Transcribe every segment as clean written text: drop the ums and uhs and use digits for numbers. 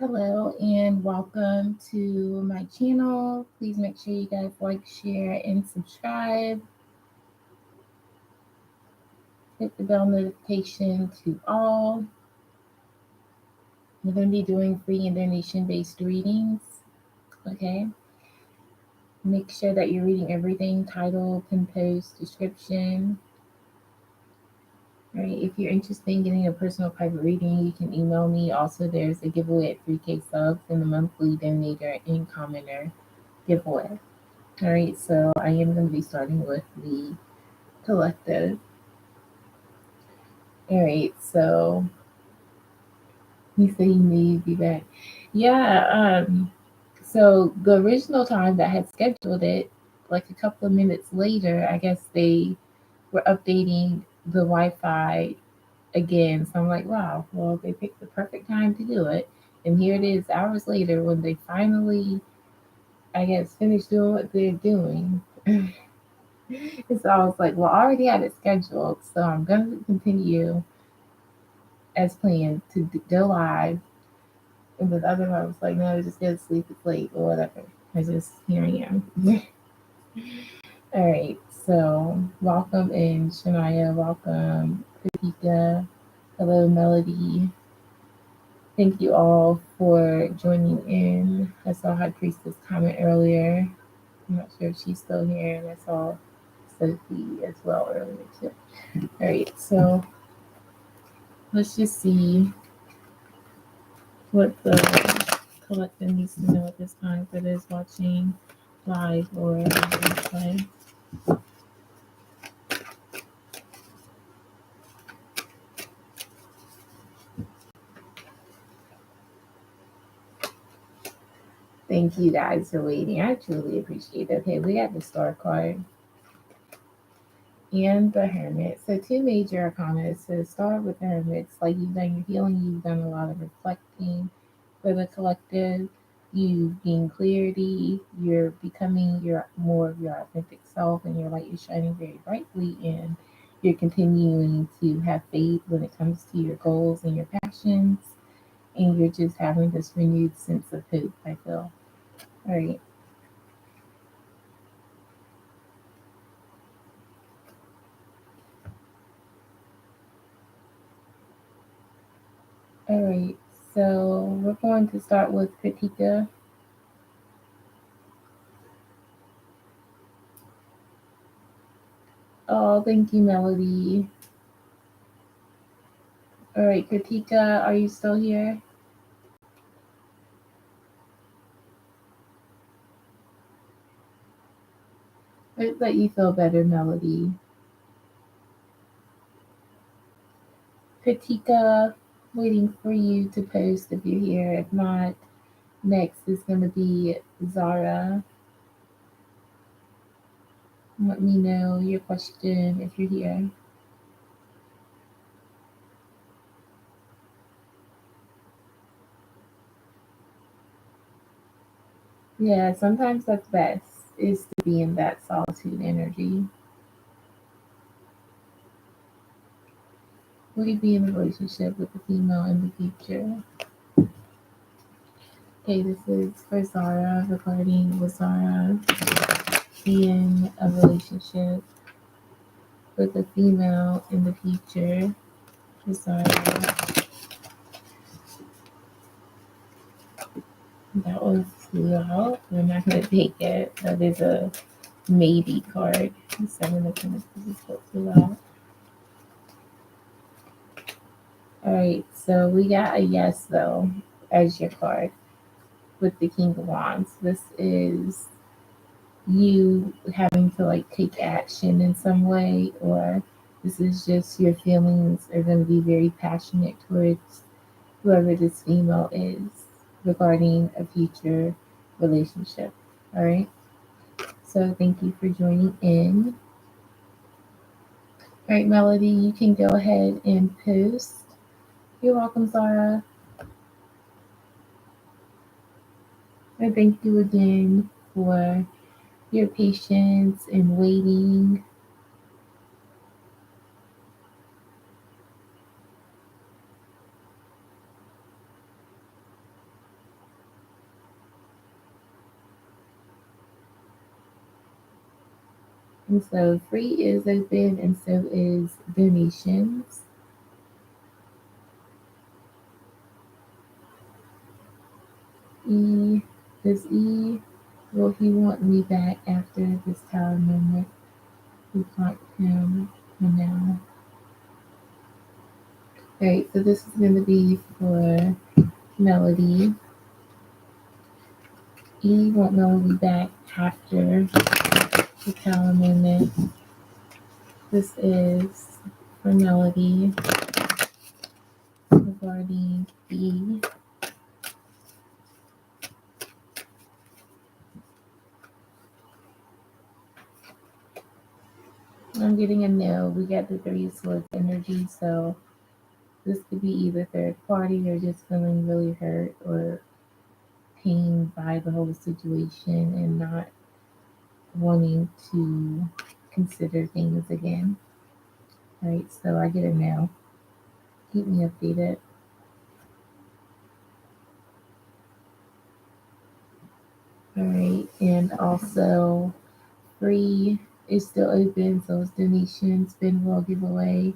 Hello and welcome to my channel. Please make sure you guys like, share, and subscribe. Hit the bell notification to all. We're going to be doing free and donation-based readings. Okay. Make sure that you're reading everything, title, pin post, description. All right. If you're interested in getting a personal private reading, you can email me. Also, there's a giveaway at 3K subs and the monthly donator and commenter giveaway. All right, so I am going to be starting with the collective. All right, so he said he may be back. Yeah, so the original time that I had scheduled it, like a couple of minutes later, I guess they were updating the Wi-Fi again. So I'm like, wow, well, they picked the perfect time to do it. And here it is hours later when they finally, I guess, finished doing what they're doing. And so I was like, well, I already had it scheduled, so I'm going to continue as planned to go live. And the other one was like, no, just go to sleep, it's late, or whatever. Here I am. All right, so welcome in, Shania, welcome, Kritika, hello, Melody. Thank you all for joining in. I saw High Priestess comment earlier. I'm not sure if she's still here, and I saw Sophie as well earlier too. All right, so let's just see what the collective needs to know at this time for those watching live or replay. Thank you guys for waiting. I truly appreciate it. Okay, we got the Star card and the Hermit. So two major arcana. So start with the Hermit. It's like you've done your healing, you've done a lot of reflecting for the collective. You gain clarity, you're becoming your more of your authentic self, and your light is shining very brightly, and you're continuing to have faith when it comes to your goals and your passions, and you're just having this renewed sense of hope, I feel. All right. All right. So we're going to start with Kritika. Oh, thank you, Melody. All right, Kritika, are you still here? Let's let you feel better, Melody. Kritika, waiting for you to post if you're here. If not, next is going to be Zara. Let me know your question if you're here. Yeah, sometimes that's best, is to be in that solitude energy. Will you be in a relationship with a female in the future? Okay, this is for Zara regarding was Zara in a relationship with a female in the future. For Zara. That was loud. We're not going to take it. That is a maybe card. 7 of Pentacles is still too loud. All right, so we got a yes, though, as your card with the King of Wands. This is you having to like take action in some way, or this is just your feelings are going to be very passionate towards whoever this female is regarding a future relationship. All right. So thank you for joining in. All right, Melody, you can go ahead and post. You're welcome, Zara. And thank you again for your patience and waiting. And so free is open, and so is donations. E, does E, will he want me back after this tower moment? We blocked him for now. Alright, so this is going to be for Melody. E, want Melody back after the tower moment. This is for Melody regarding E. I'm getting a no. We got the Three of Swords energy, so this could be either third party or just feeling really hurt or pained by the whole situation and not wanting to consider things again. Right, so I get a no. Keep me updated. All right, and also free is still open, so it's donation spin roll giveaway.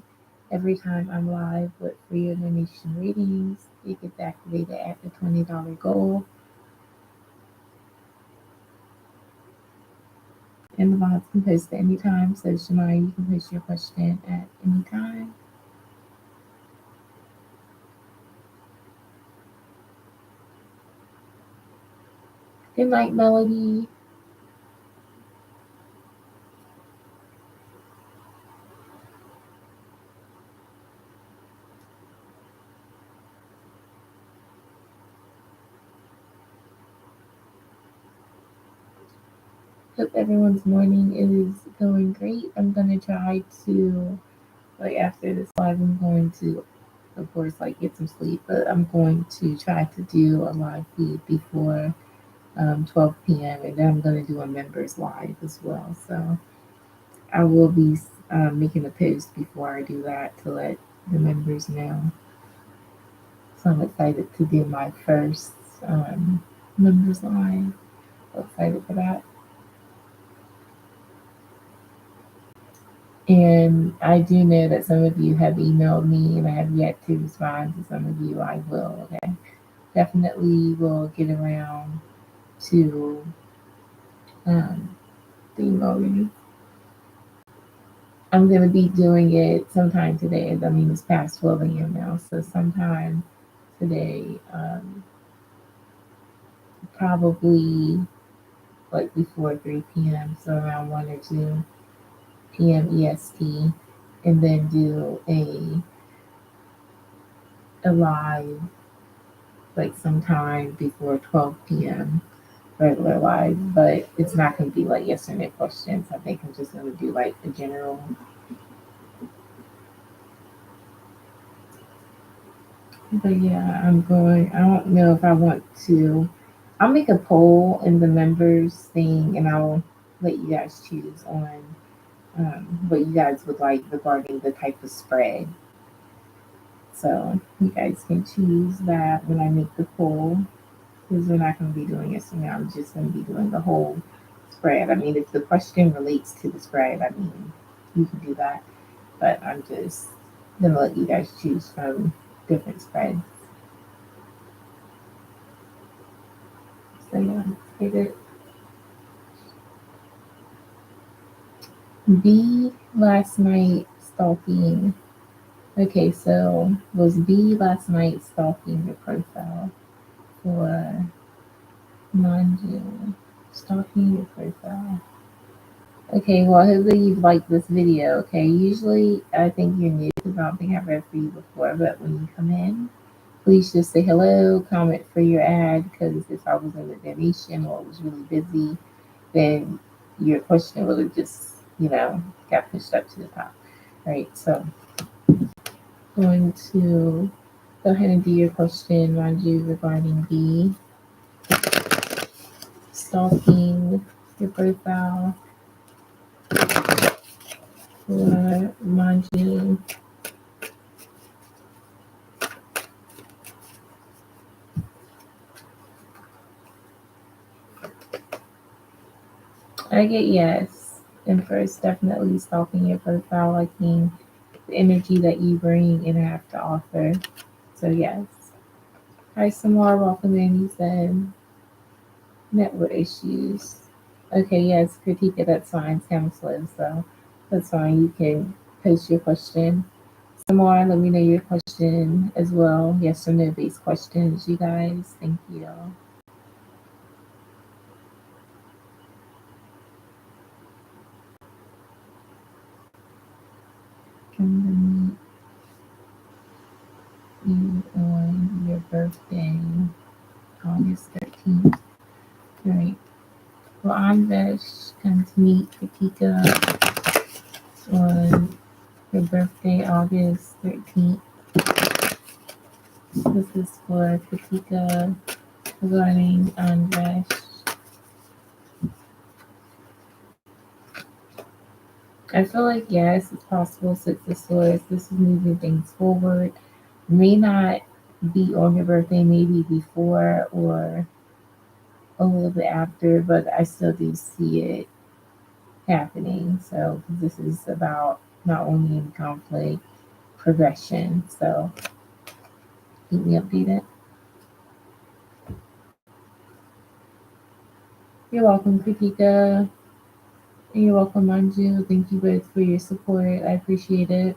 Every time I'm live with free or donation readings, it gets activated at the $20 goal. And the mods can post at any time. So Shemai, you can post your question at any time. Good night, Melody. Hope everyone's morning is going great. I'm gonna try to, like, after this live, I'm going to, of course, like, get some sleep, but I'm going to try to do a live feed before 12 p.m. and then I'm gonna do a members live as well. So I will be making a post before I do that to let the members know. So I'm excited to do my first members live. So excited for that. And I do know that some of you have emailed me and I have yet to respond to some of you. I will, okay? Definitely will get around to the email reading. I'm going to be doing it sometime today. I mean, it's past 12 a.m. now. So sometime today, probably like before 3 p.m. So around 1 or 2 p.m. EST. And then do a live like sometime before 12 p.m. regular live, but it's not going to be like yes or no questions. I think I'm just going to do like a general. But yeah, I don't know if I want to. I'll make a poll in the members thing and I'll let you guys choose on what you guys would like regarding the type of spread. So you guys can choose that when I make the poll. Because we're not going to be doing it so now. I'm just going to be doing the whole spread. I mean, if the question relates to the spread, I mean, you can do that. But I'm just going to let you guys choose from different spreads. So yeah, is it B last night stalking? Okay, so was B last night stalking your profile for non-June? Stalking your profile. Okay, well, hopefully you've liked this video. Okay, usually I think you're new because I don't think I've read for you before, but when you come in, please just say hello, comment for your ad, because if I was in a donation or was really busy, then your question would have just, got pushed up to the top. All right, so going to go ahead and do your question, Manju, regarding the stalking your profile for Manju. I get yes. And first, definitely stalking your profile, liking the energy that you bring and have to offer. So, yes. Hi, Samar, welcome in. You said network issues. Okay, yes, critique it. That's fine. Sounds slow, so that's fine. You can post your question. Samar, let me know your question as well. Yes or no based questions, you guys. Thank you. Can we meet you on your birthday, August 13th? Right. Well, I'm Vish. Come to meet Katika on her birthday, August 13th. This is for Katika regarding Vish. I feel like, yes, it's possible. Six of Swords. This is moving things forward. May not be on your birthday, maybe before or a little bit after, but I still do see it happening. So this is about not only in conflict, progression. So keep me updated. You're welcome, Kritika. And you're welcome, Manju. Thank you both for your support. I appreciate it.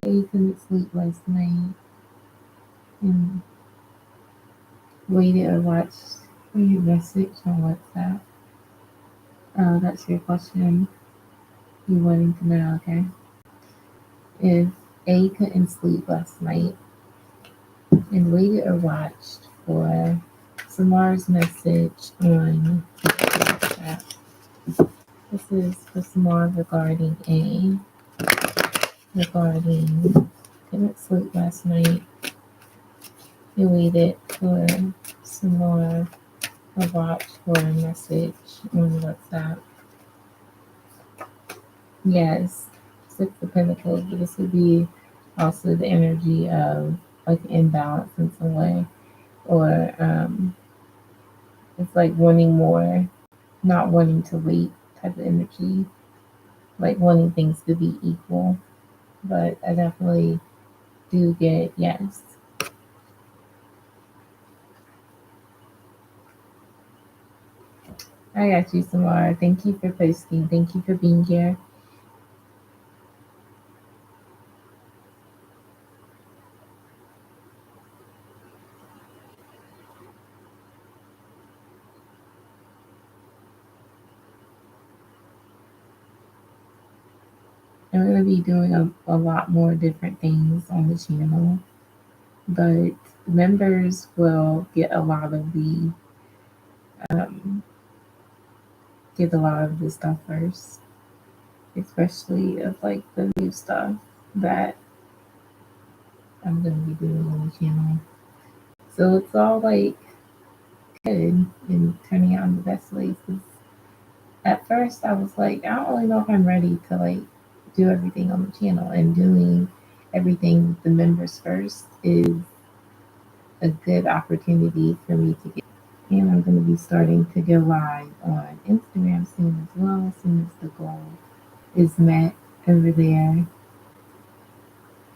I couldn't sleep last night and waited or watched for your message on WhatsApp. That's your question. You wanting to know, okay? If A couldn't sleep last night and waited or watched for Samar's message on WhatsApp. This is for Samar regarding A. Regarding couldn't sleep last night. You waited for Samar to watch for a message on WhatsApp. Yes, Six of Pentacles, but this would be also the energy of like imbalance in some way, or it's like wanting more, not wanting to wait type of energy, like wanting things to be equal. But I definitely do get yes. I got you, Samara. Thank you for posting. Thank you for being here. I'm going to be doing a lot more different things on the channel, but members will get a lot of the um, get a lot of the stuff first, especially of like the new stuff that I'm going to be doing on the channel. So it's all like good and turning out in the best ways. 'Cause at first, I was like, I don't really know if I'm ready to like do everything on the channel, and doing everything with the members first is a good opportunity for me to get. And I'm going to be starting to go live on Instagram soon as well, as soon as the goal is met over there.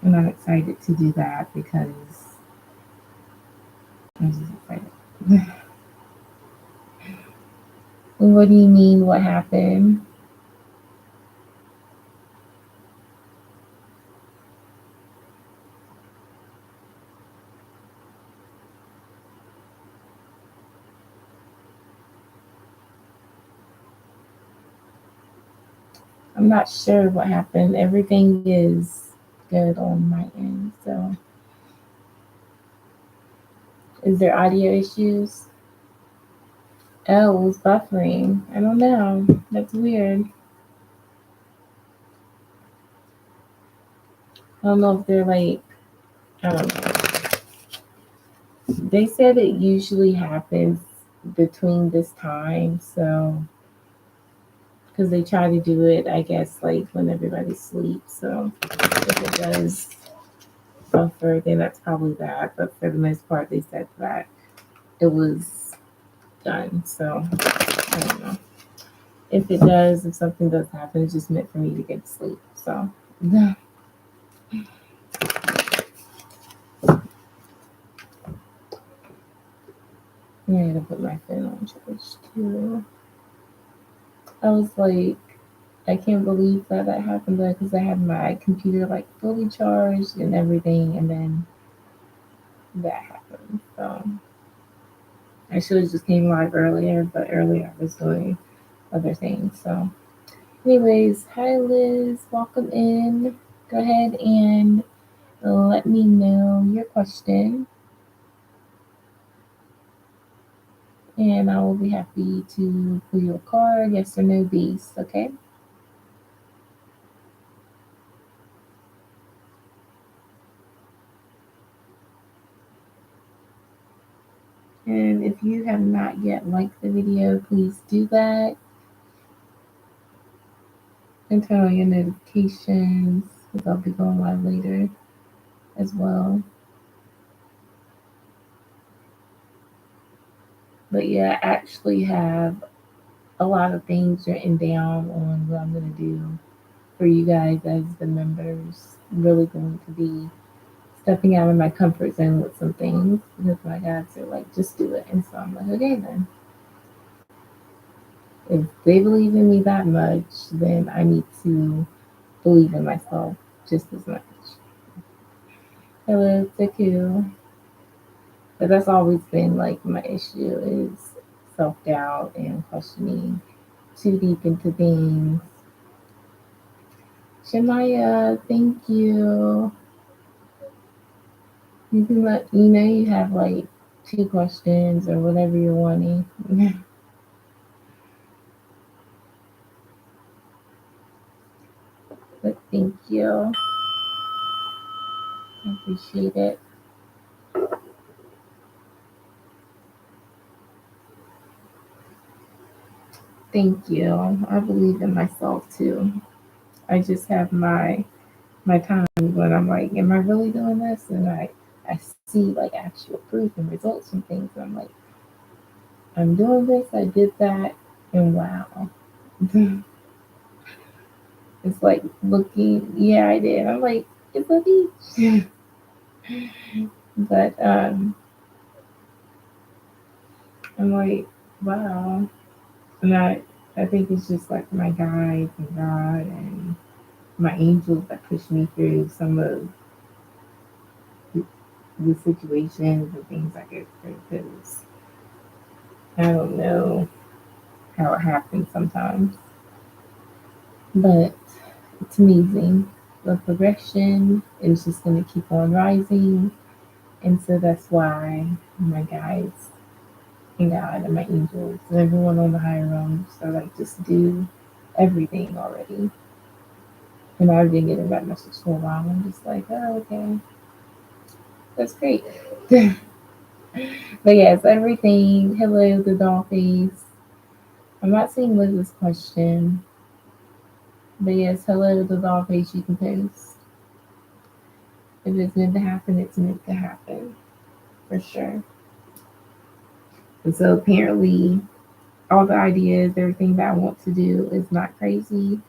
And I'm excited to do that because I'm just excited. What do you mean? What happened? I'm not sure what happened. Everything is good on my end. So, is there audio issues? Oh, it was buffering. I don't know. That's weird. I don't know if they're like, I don't know. They said it usually happens between this time. So, because they try to do it, I guess, like when everybody sleeps. So, if it does buffer, then that's probably that. But for the most part, they said that it was done. So, I don't know. If it does, if something does happen, it's just meant for me to get to sleep. So, yeah. I gotta put my phone on charge too. I was like, I can't believe that happened though, because I had my computer like fully charged and everything, and then that happened. So I should have just came live earlier, but earlier I was doing other things. So, anyways, hi Liz, welcome in. Go ahead and let me know your question, and I will be happy to pull you a card, yes or no based, okay? And if you have not yet liked the video, please do that and turn on your notifications because I'll be going live later as well. But yeah, I actually have a lot of things written down on what I'm going to do for you guys as the members. I'm really going to be stepping out of my comfort zone with some things because my guys are like, just do it. And so I'm like, okay, then. If they believe in me that much, then I need to believe in myself just as much. Hello, Taku. But that's always been like my issue is self doubt and questioning too deep into things. Shemaya, thank you. You can let you know you have like 2 questions or whatever you're wanting. But thank you. I appreciate it. Thank you. I believe in myself too. I just have my time when I'm like, am I really doing this? And I see like actual proof and results and things. And I'm like, I'm doing this, I did that, and wow. It's like looking, yeah, I did. I'm like, it's a beach. But I'm like, wow. And I think it's just like my guides and God and my angels that push me through some of the situations and things I go through because I don't know how it happens sometimes. But it's amazing. The progression is just going to keep on rising. And so that's why my guides and God and my angels and everyone on the higher realms are like, just do everything already. And I've been getting that message for a while. I'm just like, oh, okay. That's great. But yes, everything. Hello, the doll face. I'm not seeing Liz's question. But yes, hello, the doll face you can post. If it's meant to happen, it's meant to happen. For sure. And so apparently all the ideas, everything that I want to do is not crazy.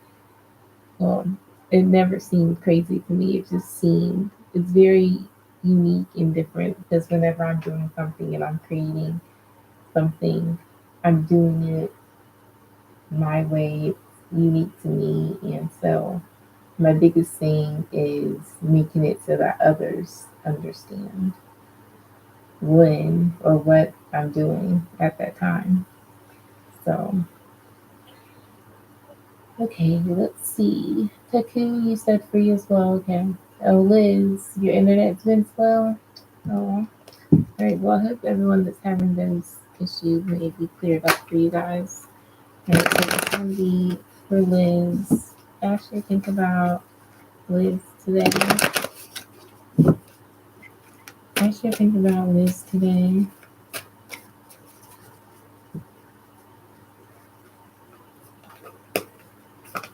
Well, it never seemed crazy to me. It just seemed it's very unique and different because whenever I'm doing something and I'm creating something, I'm doing it my way. It's unique to me. And so my biggest thing is making it so that others understand when or what I'm doing at that time. So, okay, let's see. Taku, you said free as well. Okay. Oh, Liz, your internet's been slow. Oh, all right. Well, I hope everyone that's having those issues may be cleared up for you guys. All right, so it's going to be for Liz. Actually, think about Liz today. Actually, think about Liz today.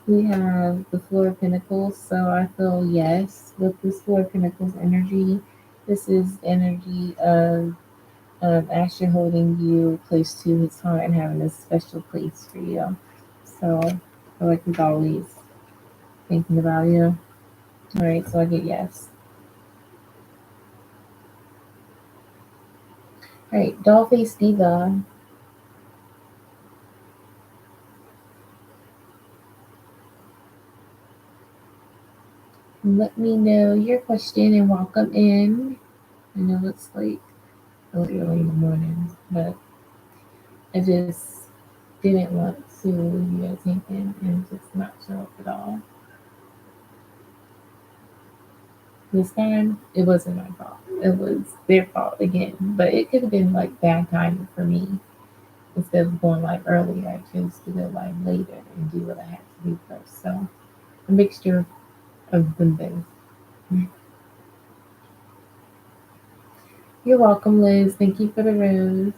We have the Four of Pentacles, so I feel yes with this Four of Pentacles energy. This is energy of Asher holding you close to his heart and having a special place for you. So I feel like he's always thinking about you. All right, so I get yes. All right, Dollface Diva. Let me know your question and welcome in. I know it's like really early in the morning, but I just didn't want to leave you guys hanging and just not show up at all. This time, it wasn't my fault. It was their fault again, but it could have been like bad timing for me. Instead of going live earlier, I chose to go live later and do what I had to do first. So a mixture of them both. You're welcome, Liz. Thank you for the rose.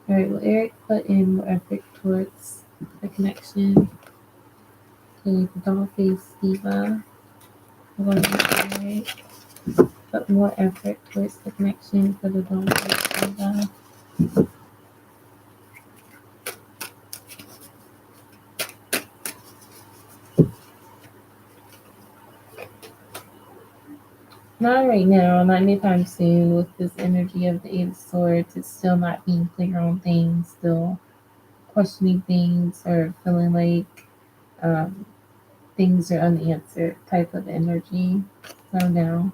All right, well, Eric put in more effort towards the connection. Okay, the Dollface Diva. I'm going to Eric put more effort towards the connection for the Dollface Diva. Not right now, not anytime soon. With this energy of the Eight of Swords, it's still not being clear on things, still questioning things, or feeling like um, things are unanswered type of energy. So now,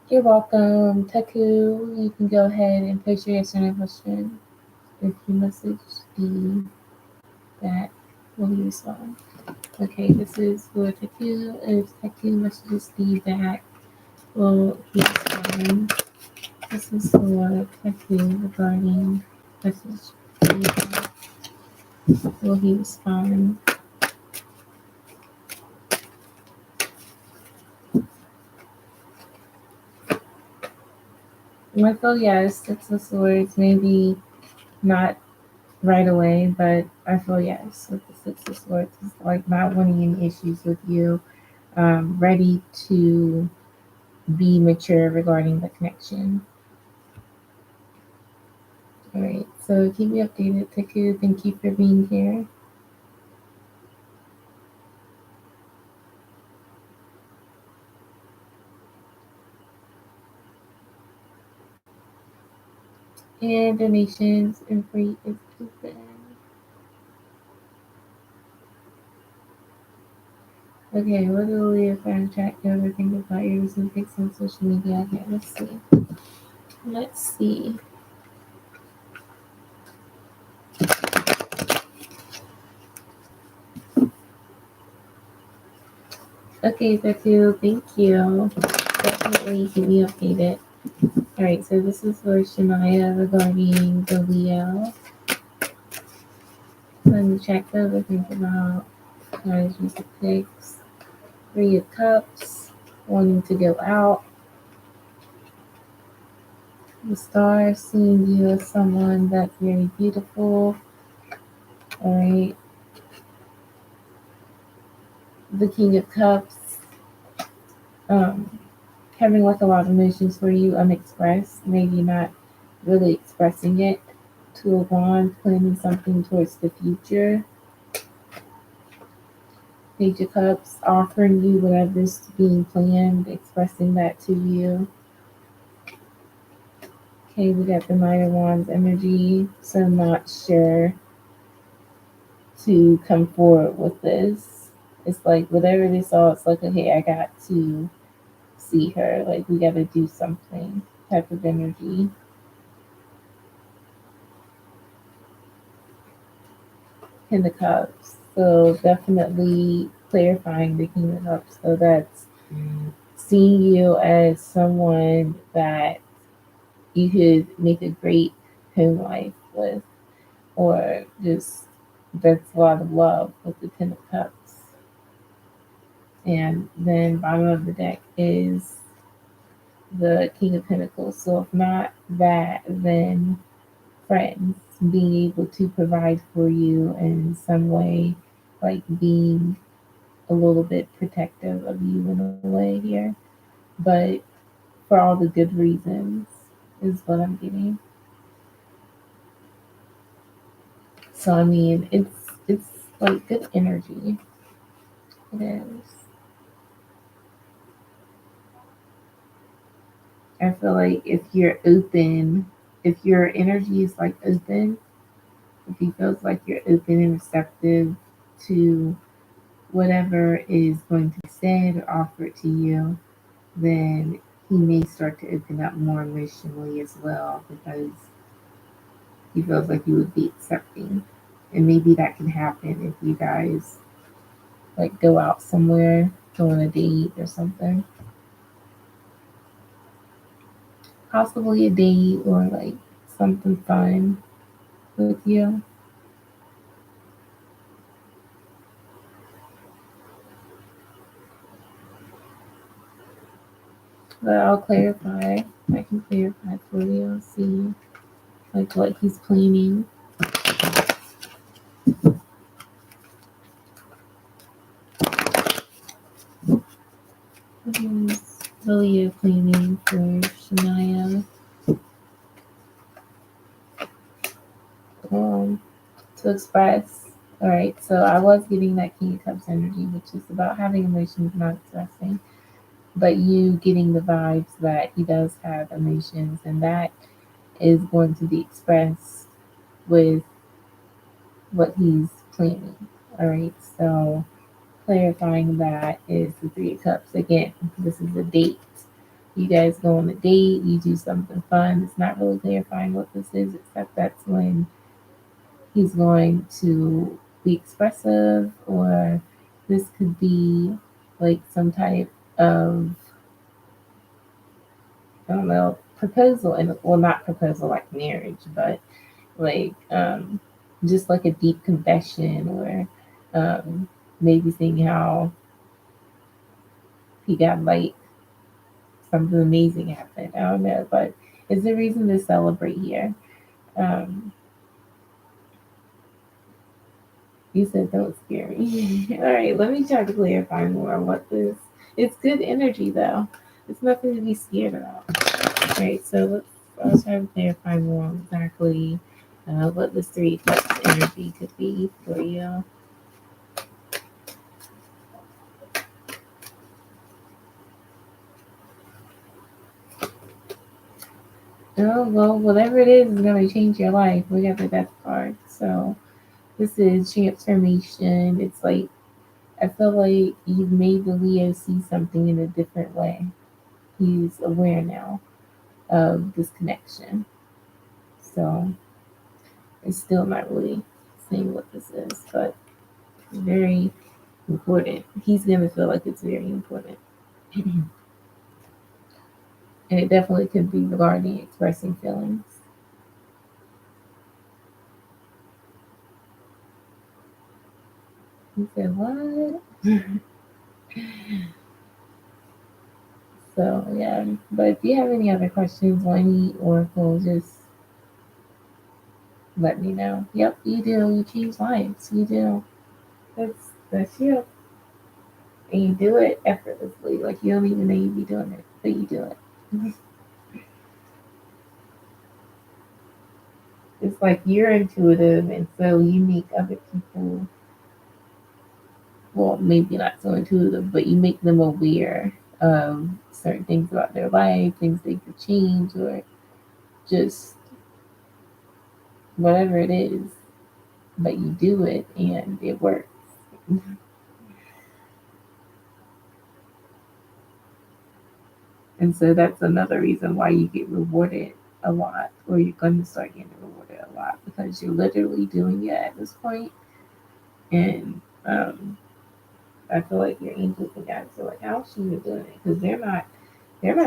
you're welcome, Taku. You can go ahead and post your yes or no question. If you message the that, will you respond? Okay, this is for Taku. If Taku messages the back, will he respond? This is for Taku regarding message feedback. Will he respond? I feel yes, Six of Swords, maybe not right away, but I feel yes with the Six of Swords. It's like not wanting any issues with you, ready to be mature regarding the connection. All right, so keep me updated, Taku. Thank you for being here. And donations and free is open. Okay, what do we fan chat ever think about your recent pics on social media? Okay, let's see. Let's see. Okay, Taku, thank you. Definitely keep me updated. Alright, so this is for Shania regarding the Leo. Let me check over, think about guys recent pics. Three of Cups, wanting to go out. The Star, seeing you as someone that's very beautiful. Alright. The King of Cups, having like a lot of emotions for you unexpressed, maybe not really expressing it. Two of Wands, planning something towards the future. Page of Cups, offering you whatever's being planned, expressing that to you. Okay, we got the Knight of Wands energy, so not sure to come forward with this. It's like whatever they saw, it's like, okay, I got to see her. Like, we got to do something type of energy. In the Cups. So definitely clarifying the King of Cups. So that's seeing you as someone that you could make a great home life with, or just that's a lot of love with the Ten of Cups. And then bottom of the deck is the King of Pentacles. So if not that, then friends, being able to provide for you in some way, like being a little bit protective of you in a way here, but for all the good reasons is what I'm getting. So I mean, it's like good energy. It is. I feel like if you're open, if your energy is like open, if he feels like you're open and receptive to whatever is going to be said or offered to you, then he may start to open up more emotionally as well because he feels like you would be accepting. And maybe that can happen if you guys like go out somewhere, go on a date or something. Possibly a date or like something fun with you. But I'll clarify. I can clarify for you. See like what he's planning. What is Lillia planning for Shania? Um, to express. All right, so I was getting that King of Cups energy, which is about having emotions, not expressing, but you getting the vibes that he does have emotions, and that is going to be expressed with what he's planning. All right, so clarifying that is the Three of Cups. Again, this is a date. You guys go on a date, you do something fun. It's not really clarifying what this is, except that's when he's going to be expressive, or this could be like some type of, I don't know, proposal, and well, not proposal like marriage, but like just like a deep confession, or maybe seeing how he got like something amazing happened. I don't know, but it's a reason to celebrate here. Um, you said don't scare me. All right, let me try to clarify more what this. It's good energy though. It's nothing to be scared about. All right, so I'll try to clarify more exactly what this three cups energy could be for you. Oh well, whatever it is going to change your life. We got the death card, so this is transformation. It's like I feel like you've made the Leo see something in a different way. He's aware now of this connection. So it's still not really saying what this is, but it's very important. He's gonna feel like it's very important. And it definitely could be regarding expressing feelings. He said, what? So yeah. But if you have any other questions on any oracle, just let me know. Yep, you do. You change lives. You do. That's you. And you do it effortlessly. Like you don't even know you be doing it, but you do it. It's like you're intuitive, and so you make other people, well, maybe not so intuitive, but you make them aware of certain things about their life, things they could change, or just whatever it is. But you do it and it works. And so that's another reason why you get rewarded a lot, or you're going to start getting rewarded a lot, because you're literally doing it at this point. And I feel like your angels and guides are like, how's she doing it? Because they're not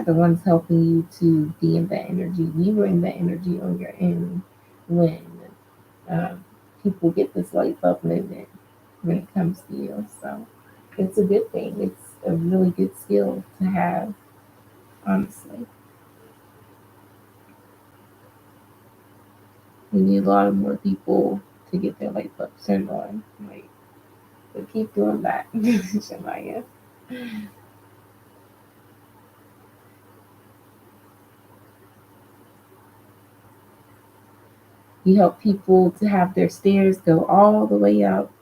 the ones helping you to be in that energy. You were in that energy on your own when um, people get this light bulb moment when it comes to you. So it's a good thing. It's a really good skill to have, honestly. We need a lot of more people to get their light bulbs turned on. Like, but keep doing that, Shemaya. You help people to have their stairs go all the way up,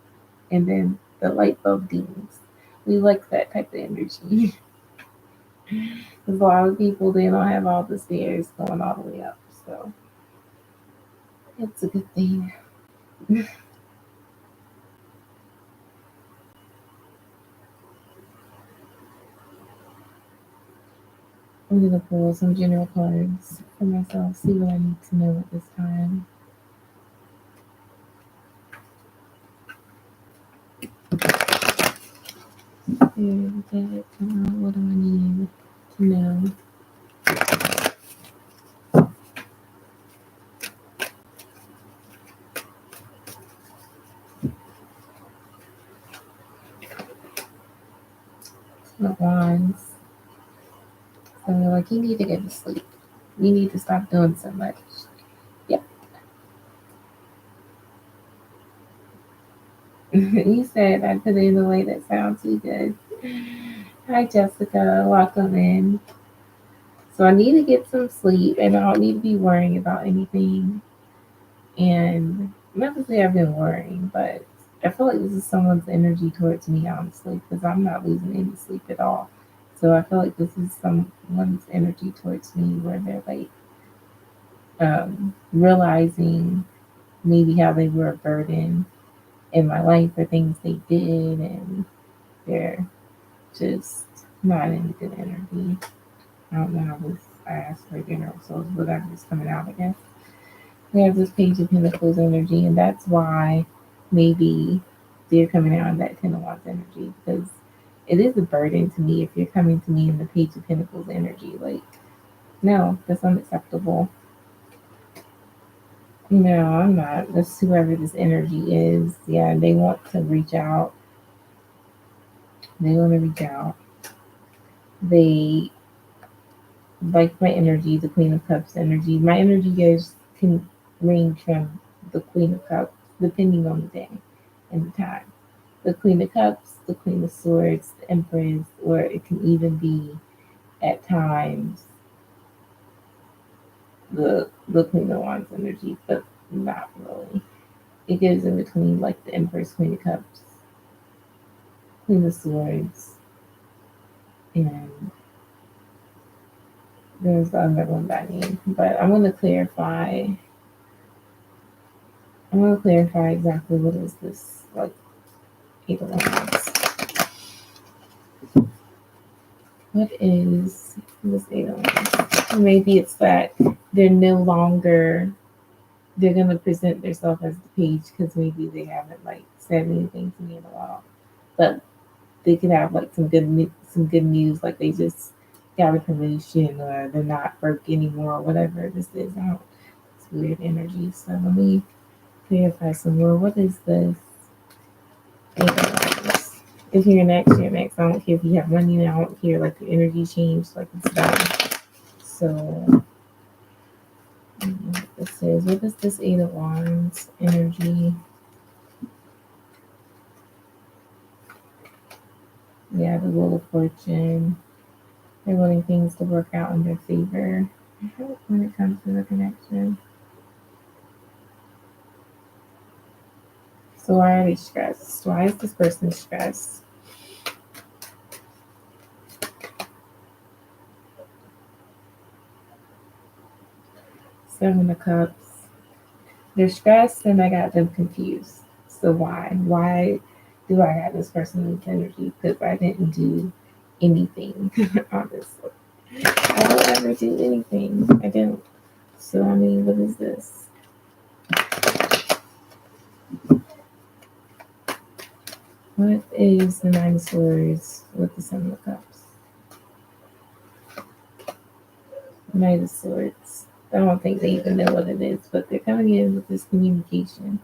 and then the light bulb dings. We like that type of energy. Because a lot of people, they don't have all the stairs going all the way up. So it's a good thing. I'm going to pull some general cards for myself, see what I need to know at this time. What do I need to know? The wands. So they're like, you need to get to sleep. You need to stop doing so much. Yep. You said I put it in a way that sounds too good. Hi, Jessica. Welcome in. So I need to get some sleep, and I don't need to be worrying about anything. And not to say I've been worrying, but I feel like this is someone's energy towards me, honestly, because I'm not losing any sleep at all. So I feel like this is someone's energy towards me where they're like realizing maybe how they were a burden in my life for things they did, and they're just not in good energy. I don't know how this, I asked for general souls, whatever's coming out, I guess. We have this Page of Pentacles energy, and that's why maybe they're coming out in that Ten of Wands energy, because it is a burden to me if you're coming to me in the Page of Pentacles energy. Like, no, that's unacceptable. No, I'm not. That's whoever this energy is. Yeah, they want to reach out. They want to reach out. They like my energy, the Queen of Cups energy. My energy goes can range from the Queen of Cups, depending on the day and the time. The Queen of Cups, the Queen of Swords, the Empress, or it can even be at times the Queen of Wands energy, but not really. It goes in between like the Empress, Queen of Cups, Queen of Swords, and there's the other one that I need. But I'm going to clarify. I'm going to clarify exactly what is this like Eight of Wands. What is this Eight of Wands? Maybe it's that they're no longer, they're going to present themselves as the page because maybe they haven't like said anything to me in a while. But they could have like some good news, like they just got a promotion or they're not broke anymore or whatever this is. It's weird energy. So let me clarify some more. What is this? If you're next, you're next. I don't care if you have money now. I don't care like your energy changed, like it's done. So what this is. What is this Eight of Wands energy? Yeah, the Wheel of Fortune. They're wanting things to work out in their favor when it comes to the connection. So why are they stressed? Why is this person stressed? Seven of Cups. They're stressed and I got them confused. So why? Why do I have this person's energy? Because I didn't do anything, honestly. I don't ever do anything. I don't. So, I mean, what is this? What is the Nine of Swords with the Seven of Cups? Knight of Swords. I don't think they even know what it is, but they're coming in with this communication.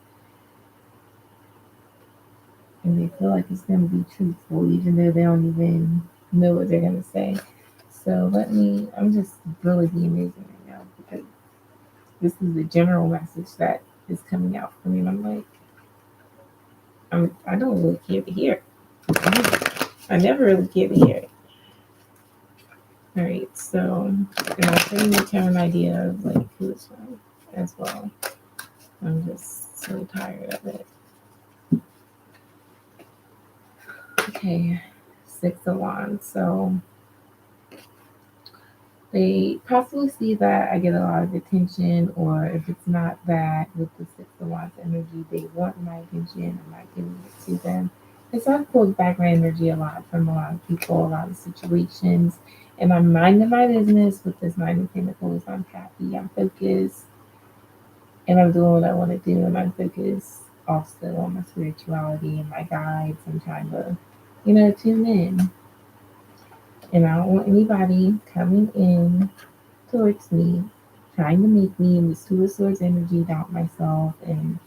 And they feel like it's going to be truthful, even though they don't even know what they're going to say. So I'm just really being amazing right now because this is the general message that is coming out for me. And I'm like, I don't really care to hear it. I never really care to hear it. All right, so, and I'll pretty much have an idea of like who it's from as well. I'm just so tired of it. Okay, Six of Wands. So they possibly see that I get a lot of attention, or if it's not that, with the Six of Wands energy, they want my attention. I'm not giving it to them. It's I've pulled back my energy a lot from a lot of people, a lot of situations, and I'm minding my business with this Nine of Pentacles. I'm happy, I'm focused, and I'm doing what I want to do, and I'm focused also on my spirituality and my guides. I'm trying to, tune in, and I don't want anybody coming in towards me, trying to make me in this Two of Swords energy doubt myself and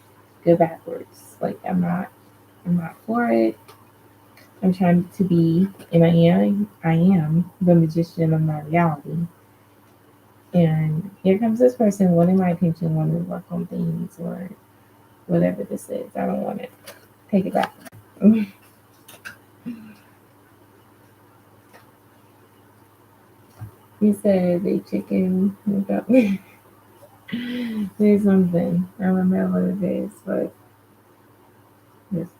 go backwards. Like I'm not for it. I'm trying to be, and I am the magician of my reality. And here comes this person wanting my attention, wanting to work on things or whatever this is. I don't want it. Take it back. You said they chicken. There's something. I don't know what it is, but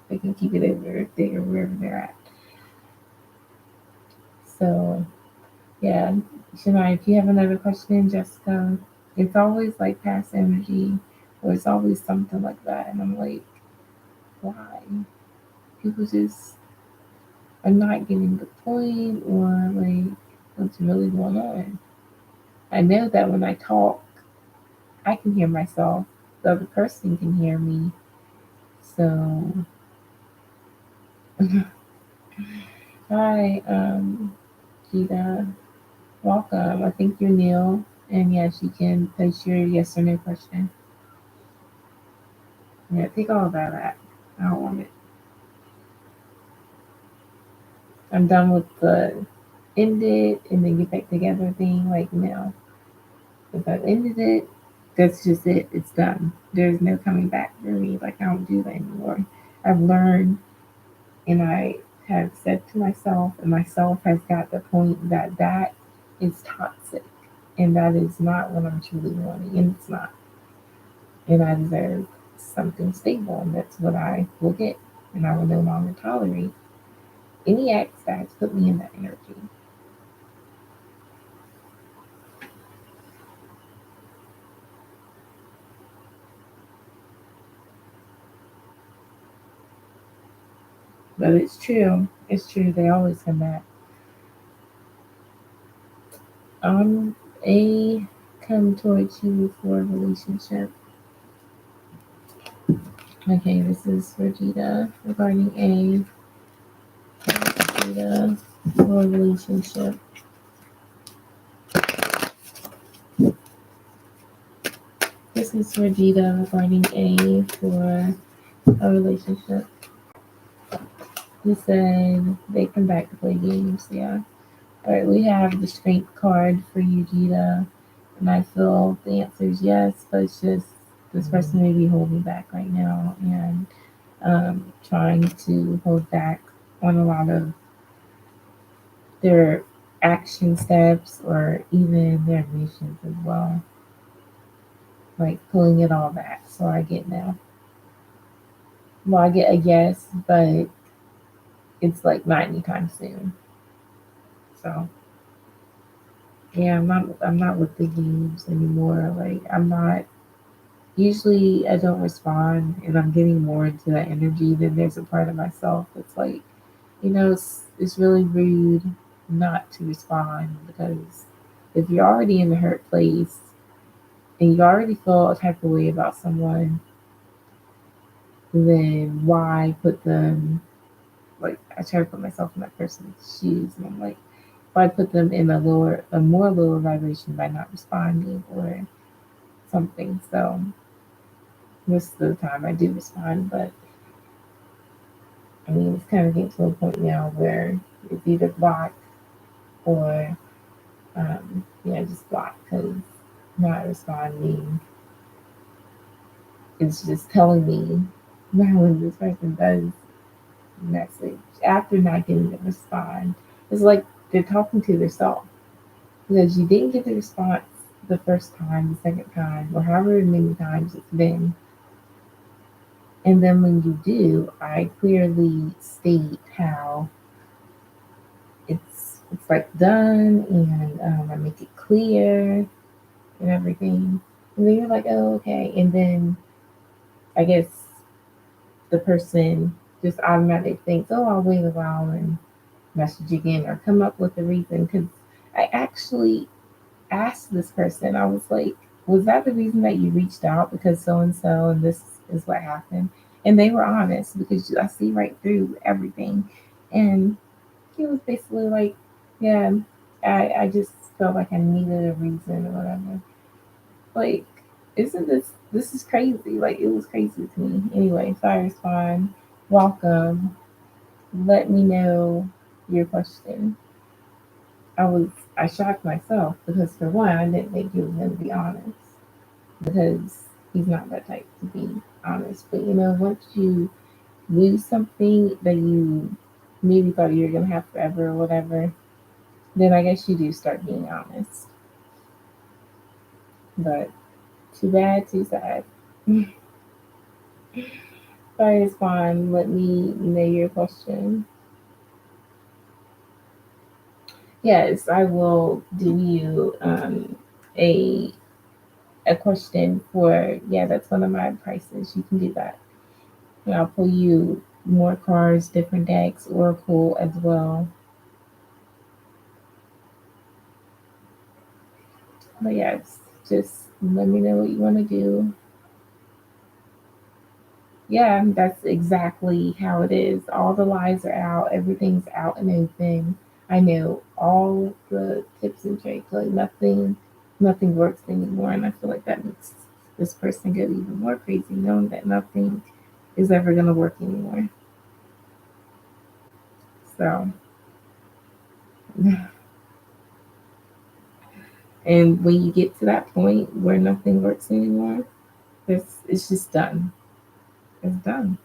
they can keep it over there wherever they're at. So yeah, Shania, if you have another question, Jessica, it's always like past energy, or it's always something like that, and I'm like, why? People just are not getting the point, or like, what's really going on? I know that when I talk, I can hear myself. The other person can hear me. So, hi, Gita. Welcome. I think you're Neil. And yes, you can post your yes or no question. Yeah, take all of that out. I don't want it. I'm done with the end it and then get back together thing. Like, no. If I've ended it, that's just it. It's done. There's no coming back for me. Like, I don't do that anymore. I've learned, and I have said to myself, and myself has got the point that that is toxic. And that is not what I'm truly wanting. And it's not. And I deserve something stable. And that's what I will get. And I will no longer tolerate any acts that has put me in that energy. But it's true. It's true. They always come back. A come towards you for a relationship. Okay, this is for Gita regarding A. Gita for a relationship. This is for Gita regarding A for a relationship. He said they come back to play games. Yeah. All right, we have the strength card for you, Gita. And I feel the answer is yes, but it's just this person may be holding back right now and trying to hold back on a lot of their action steps or even their missions as well. Like pulling it all back. So I get now. Well, I get a yes, but it's like not anytime soon. So yeah, I'm not with the games anymore. Like I'm not usually I don't respond and I'm getting more into that energy. Then there's a part of myself that's like, it's really rude not to respond because if you're already in a hurt place and you already feel a type of way about someone, then why put them like I try to put myself in that person's shoes and I'm like, why put them in a more lower vibration by not responding or something. So most of the time I do respond, but I mean it's kind of getting to a point now where it's either block or just block because not responding it's just telling me now when this person does message after not getting the response, it's like they're talking to themselves because you didn't get the response the first time, the second time, or however many times it's been. And then when you do, I clearly state how it's like done, and I make it clear and everything. And then you're like, oh, okay. And then I guess the person just automatically thinks, oh, I'll wait a while and message again or come up with a reason. Because I actually asked this person, I was like, was that the reason that you reached out? Because so and this is what happened. And they were honest because I see right through everything. And he was basically like, yeah, I just felt like I needed a reason or whatever. Like, isn't this is crazy? Like, it was crazy to me. Anyway, so I respond, welcome. Let me know your question. I shocked myself because for one, I didn't think he was gonna be honest because he's not that type to be honest. But once you lose something that you maybe thought you were gonna have forever or whatever, then I guess you do start being honest. But too bad, too sad. Sorry, it's fine. Let me know your question. Yes, I will do you a a question for, yeah, that's one of my prices. You can do that. And I'll pull you more cards, different decks, Oracle as well. But yes, just let me know what you want to do. Yeah, that's exactly how it is. All the lies are out, everything's out and open. I know all the tips and tricks, like nothing works anymore. And I feel like that makes this person get even more crazy, knowing that nothing is ever gonna work anymore. So and when you get to that point where nothing works anymore, it's just done. It's done.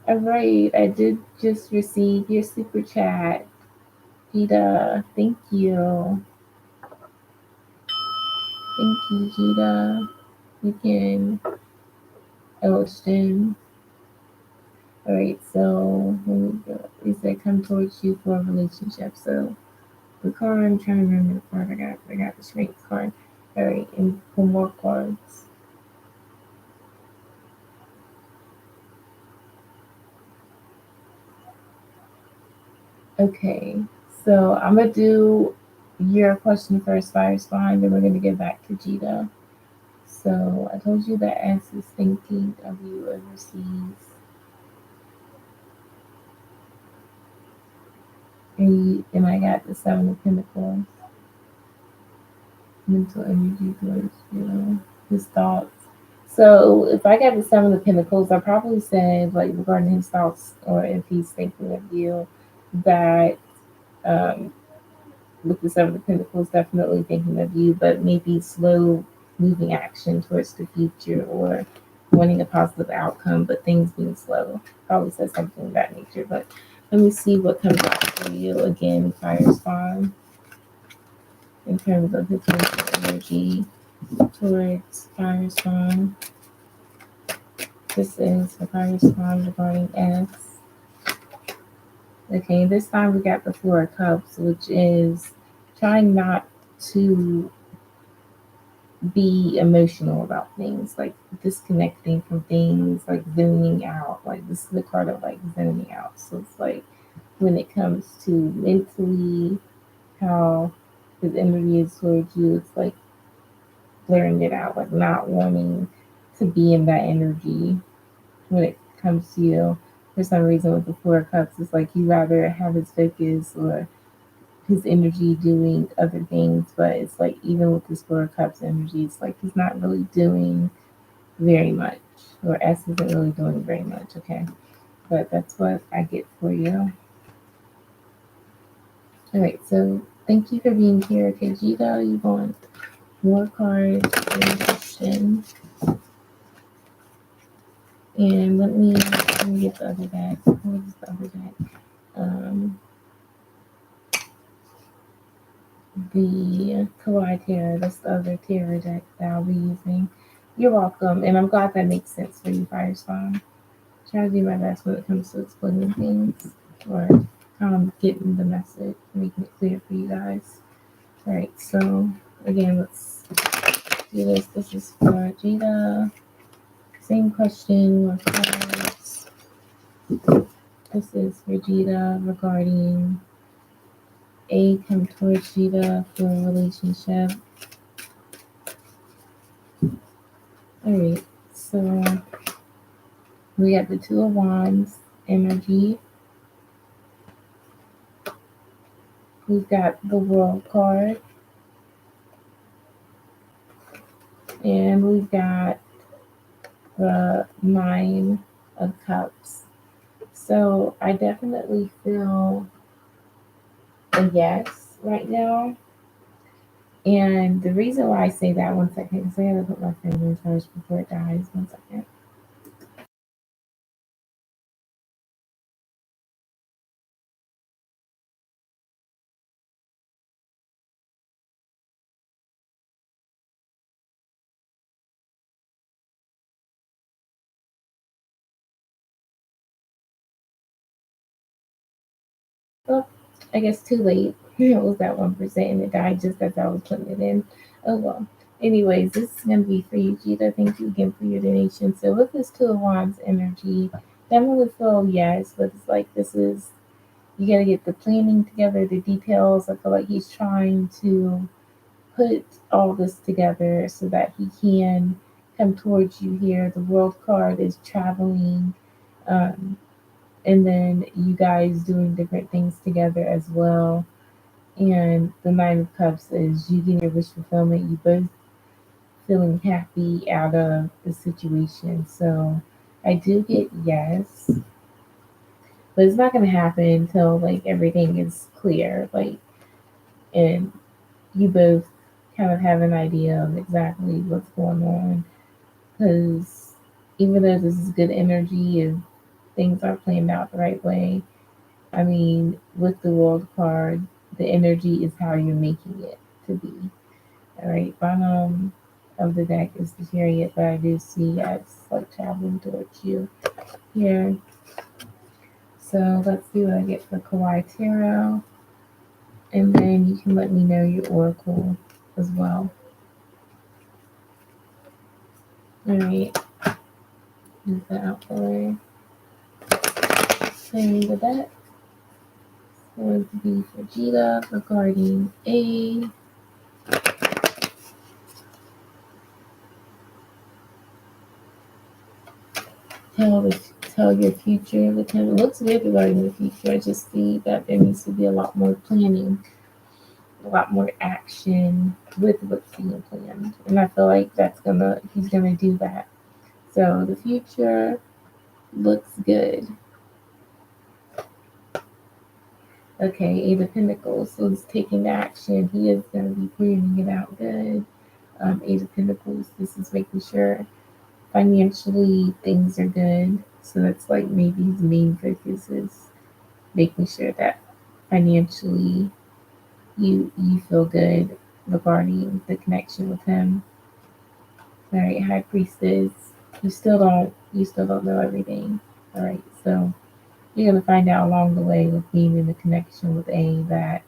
All right, I did just receive your super chat. Gita, thank you. Thank you, Gita. You can Ocean. All right, so let me go. It said come towards you for a relationship. So the card, I'm trying to remember the card I got. I got the strength card. All right, and for more cards. Okay, so I'm gonna do your question first, fire spine, then we're gonna get back to Gita. So I told you that S is thinking of you overseas. And I got the Seven of Pentacles, mental energy towards his thoughts. So if I got the Seven of Pentacles, I probably said like regarding his thoughts, or if he's thinking of you, that um, with the Seven of Pentacles, definitely thinking of you, but maybe slow moving action towards the future or wanting a positive outcome, but things being slow. Probably said something of that nature. But let me see what comes out for you again, Fire Spawn, in terms of his mental energy towards Fire Spawn. This is the Fire Spawn regarding S. Okay, this time we got the Four of Cups, which is trying not to be emotional about things, like disconnecting from things, like zoning out. Like this is the card of like zoning out. So it's like when it comes to mentally, how his energy is towards you, it's like blaring it out, like not wanting to be in that energy when it comes to you. For some reason, with the Four of Cups, it's like you rather have his focus or his energy doing other things, but it's like even with this Four of Cups energy, it's like he's not really doing very much, or S isn't really doing very much. Okay, but that's what I get for you. All right, so thank you for being here. Okay, Gita, you want more cards for the question. And let me get the other deck. Where's the other deck? The Kawaii Tarot. That's the other tarot deck that I'll be using. You're welcome, and I'm glad that makes sense for you, Firespawn. Try to do my best when it comes to explaining things or getting the message, making it clear for you guys. All right, so again, let's do this. This is for Gita. Same question, more cards. This is for Gita regarding A, come towards Gita for a relationship. Alright, so we got the Two of Wands energy. We've got the World card. And we've got the Nine of Cups. So I definitely feel a yes right now. And the reason why I say that, one second, because I gotta put my phone in charge before it dies. 1 second. Well, I guess too late. It was that 1% and it died just as I was putting it in. Oh well. Anyways, this is gonna be for you, Gita. Thank you again for your donation. So with this Two of Wands energy, definitely feel yes, but it's like this is you gotta get the planning together, the details. I feel like he's trying to put all this together so that he can come towards you here. The World card is traveling. And then you guys doing different things together as well. And the Nine of Cups is you getting your wish fulfillment. You both feeling happy out of the situation. So I do get yes, but it's not going to happen until like everything is clear. Like, and you both kind of have an idea of exactly what's going on. Because even though this is good energy, if things aren't planned out the right way, I mean, with the World card, the energy is how you're making it to be. All right, bottom of the deck is the Chariot, but I do see it's like traveling towards you here. So let's see what I get for Kawaii Tarot, and then you can let me know your Oracle as well. All right, move that out the way. Same with that. It's going to be for Gita regarding A. Tell your future with him. It looks good regarding the future. I just see that there needs to be a lot more planning, a lot more action with what's being planned. And I feel like he's gonna do that. So the future looks good. Okay, Eight of Pentacles. So he's taking action. He is gonna be planning it out good. Eight of Pentacles. This is making sure financially things are good. So that's like maybe his main focus is making sure that financially you feel good regarding the connection with him. All right, High Priestess, you still don't know everything. All right, so you're gonna find out along the way with being in the connection with A that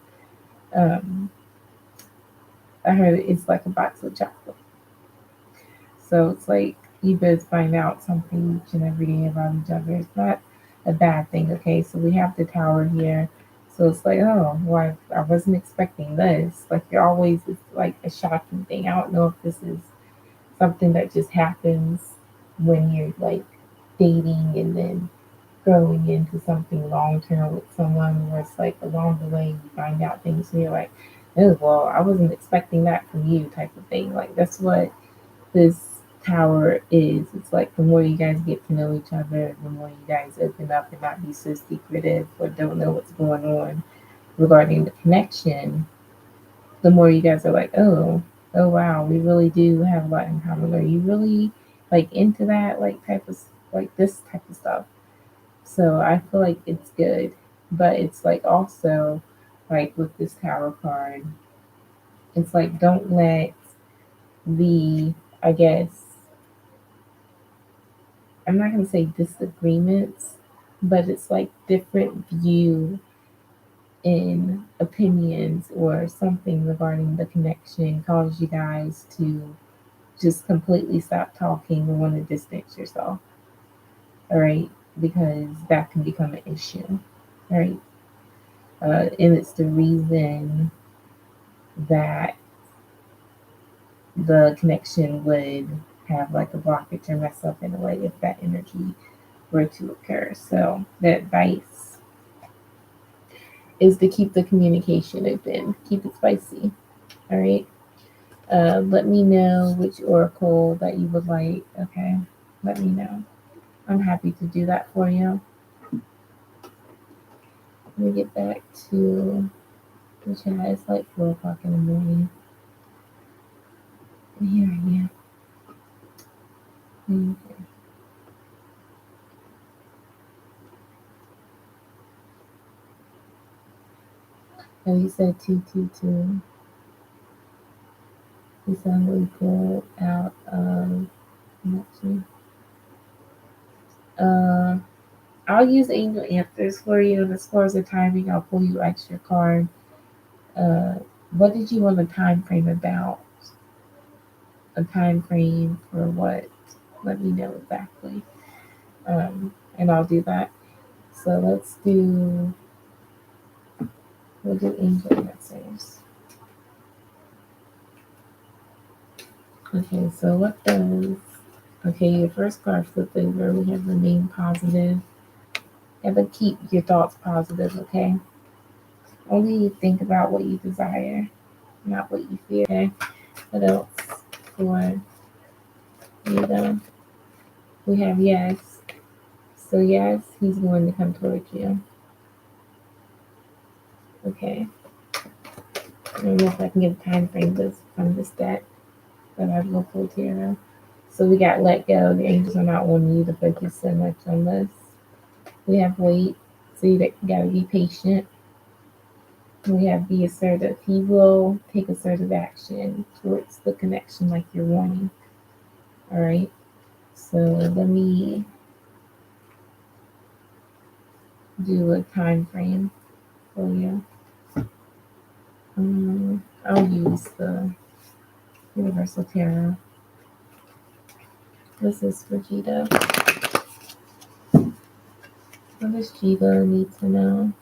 I heard it's like a box of chocolate. So it's like you both find out something each and every day about each other. It's not a bad thing, okay? So we have the Tower here. So it's like, oh, well, I wasn't expecting this. Like it's like a shocking thing. I don't know if this is something that just happens when you're like dating and then growing into something long term with someone where it's like along the way you find out things and you're like, oh, well, I wasn't expecting that from you type of thing. Like that's what this Tower is. It's like the more you guys get to know each other, the more you guys open up and not be so secretive or don't know what's going on regarding the connection, the more you guys are like, oh, Oh wow, we really do have a lot in common. Are you really like into that like type of like this type of stuff? So I feel like it's good, but it's like also like with this tarot card, it's like don't let the, I guess, I'm not gonna say disagreements, but it's like different view in opinions or something regarding the connection cause you guys to just completely stop talking and want to distance yourself. All right, because that can become an issue. All right, and it's the reason that the connection would have like a blockage or mess up in a way if that energy were to occur. So the advice is to keep the communication open, keep it spicy. All right. Let me know which oracle that you would like. Okay. Let me know. I'm happy to do that for you. Let me get back to the chat. It's like 4 o'clock in the morning. And here I am. Okay. Oh, you said 222. You sound really cool out of connection. Uh, I'll use angel answers for you. And as far as the timing, I'll pull you extra card. Uh, what did you want a time frame about? A time frame for what? Let me know exactly. And I'll do that. So we'll do angel answers. Okay, so what does, okay, your first card flipped over. We have remain positive. You have to keep your thoughts positive, okay? Only think about what you desire, not what you fear. Okay? What else for you though? We have yes. So yes, he's going to come towards you. Okay. I don't know if I can get a time frame this from this deck, but I will pull tarot. So we got let go. The angels are not wanting you to focus so much on this. We have wait. So you gotta be patient. We have be assertive. He will take assertive action towards the connection like you're wanting. All right. So let me do a time frame for you. I'll use the Universal Tarot. This is for Gita. What does Gita need to know?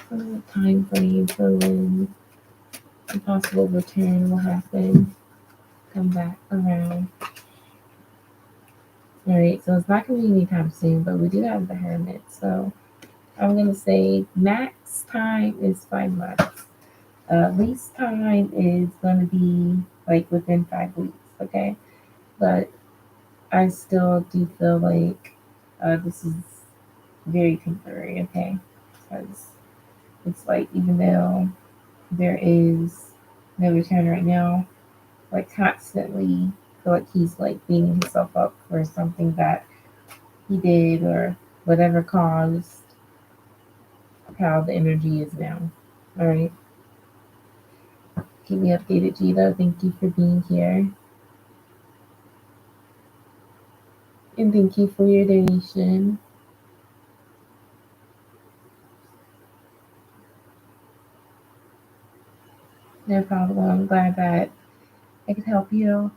What is the time frame for when a possible return will happen? Come back around. Alright, so it's not going to be anytime soon, but we do have the Hermit. So I'm going to say max time is 5 months. Least time is going to be like within 5 weeks, okay? But I still do feel like this is very temporary, okay? Because it's like even though there is no return right now, like constantly feel like he's like beating himself up for something that he did or whatever caused how the energy is now. All right. Keep me updated, Gita. Thank you for being here. And thank you for your donation. No problem. I'm glad that I could help you.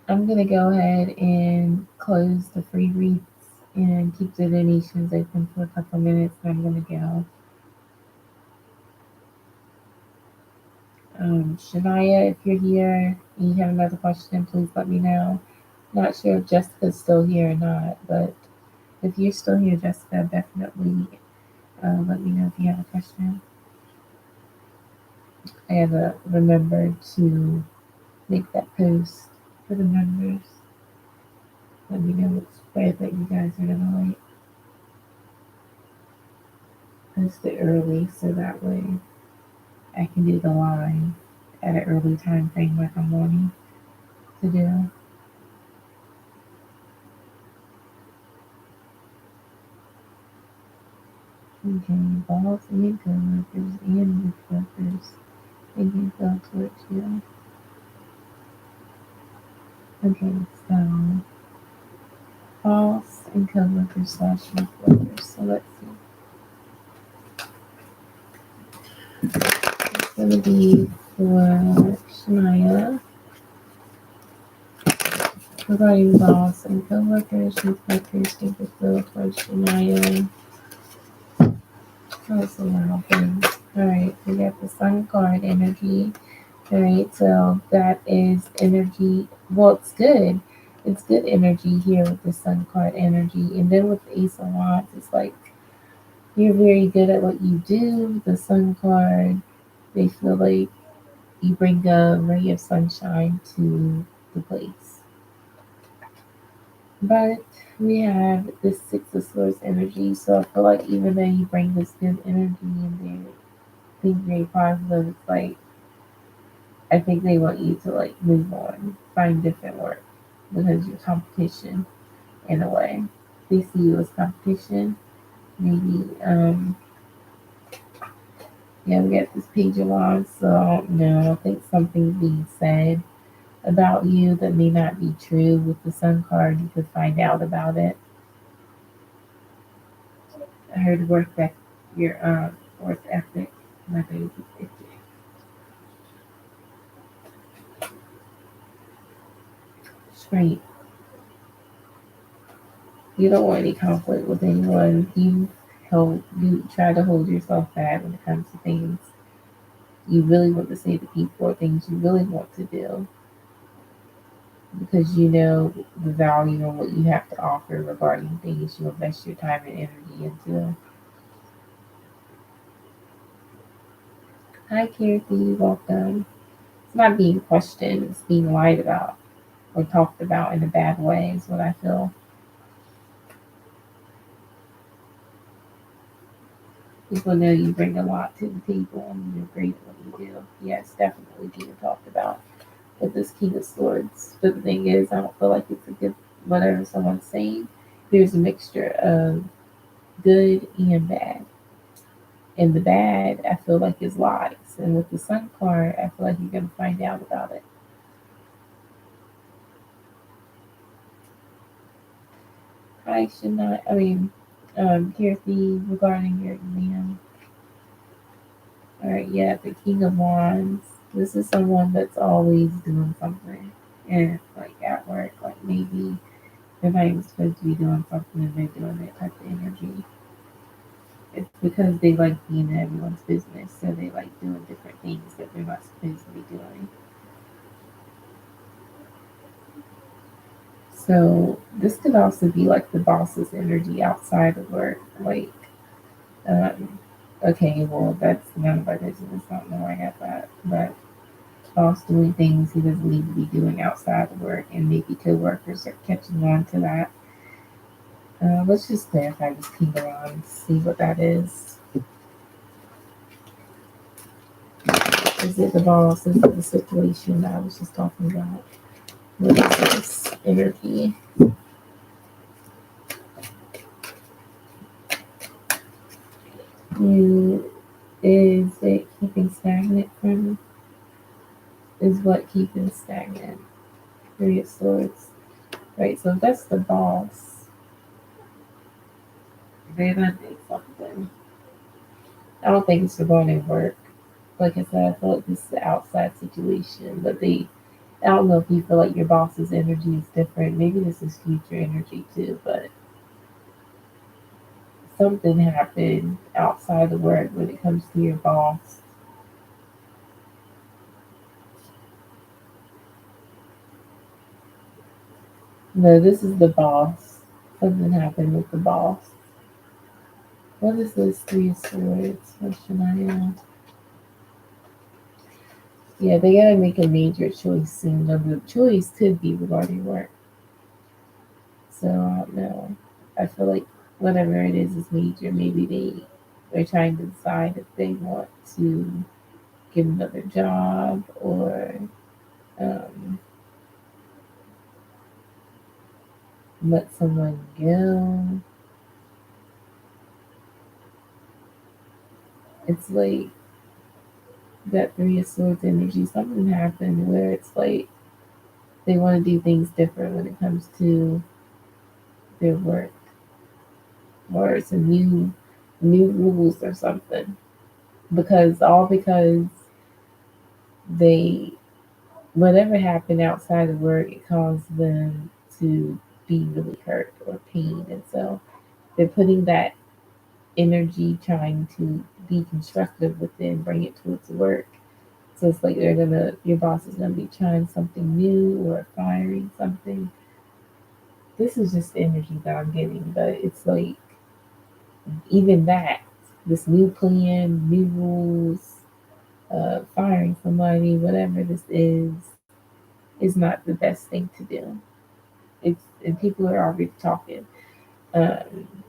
I'm going to go ahead and close the free reads and keep the donations open for a couple minutes. And I'm going to go. Shania, if you're here and you have another question, please let me know. Not sure if Jessica's still here or not, but if you're still here, Jessica, definitely let me know if you have a question. I have to remember to make that post for the members. Let me know which spread that you guys are gonna like. post it early so that way I can do the line at an early time frame like I'm wanting to do. Okay, balls and coworkers and workers. They can feel towards you. Okay, so boss and coworkers slash workers. So let's see. It's gonna be for Shania. Regarding boss and coworkers, workers can feel towards Shania. That's a lot of things. Alright, we got the sun card energy. Alright, so that is energy. Well, it's good. It's good energy here with the sun card energy. And then with the Ace of Wands, it's like you're very good at what you do. The sun card, they feel like you bring a ray of sunshine to the place. But we have this Six of Swords energy. So I feel like even though you bring this good energy in there, think very positive, it's like I think they want you to like move on, find different work because you're competition in a way. They see you as competition. Maybe yeah, we got this page of wands, so I don't know. I think something's being said about you that may not be true. With the sun card, you could find out about it. I heard your work ethic, my baby. Straight. You don't want any conflict with anyone. You try to hold yourself back when it comes to things you really want to say to people or things you really want to do because you know the value and what you have to offer regarding things you invest your time and energy into. Hi, Kirti, welcome. It's not being questioned, it's being lied about or talked about in a bad way, is what I feel. People know you bring a lot to the table and you're great at what you do. Yes, definitely being talked about with this King of Swords. But the thing is, I don't feel like it's a good, whatever someone's saying, there's a mixture of good and bad. And the bad, I feel like, is lies. And with the Sun card, I feel like you're going to find out about it. I should not, Kirthi, regarding your exam. Alright, yeah, the King of Wands. This is someone that's always doing something. And like at work, like maybe they're not even supposed to be doing something and they're doing that type of energy. It's because they like being in everyone's business, so they like doing different things that they're not supposed to be doing. So this could also be like the boss's energy outside of work. Like, um, okay, well that's none of our business. I don't know where I got that, but boss doing things he doesn't need to be doing outside of work, and maybe coworkers are catching on to that. Let's just clarify this King around, see what that is. Is it the boss? Is it the situation that I was just talking about? What is this energy? You is it keeping stagnant from? Is what keeping stagnant? Three of Swords. Right, so that's the boss. They're gonna do something. I don't think it's regarding work. Like I said, I feel like this is an outside situation, but I don't know if you feel like your boss's energy is different. Maybe this is future energy too, but something happened outside of work when it comes to your boss. No, this is the boss. Something happened with the boss. What is this Three of Swords? What should I know? Yeah, they gotta make a major choice soon. Now, the choice could be regarding work. So I don't know. I feel like whatever it is major. Maybe they They're trying to decide if they want to get another job or um, let someone go. It's like that Three of Swords energy. Something happened where it's like they want to do things different when it comes to their work, or it's a new rules or something. Because they whatever happened outside of work, it caused them to be really hurt or pain, and so they're putting that energy trying to be constructive within, bring it towards work. So it's like your boss is gonna be trying something new or firing something. This is just the energy that I'm getting, but it's like even that, this new plan, new rules, firing somebody, whatever this is not the best thing to do. It's and people are already talking.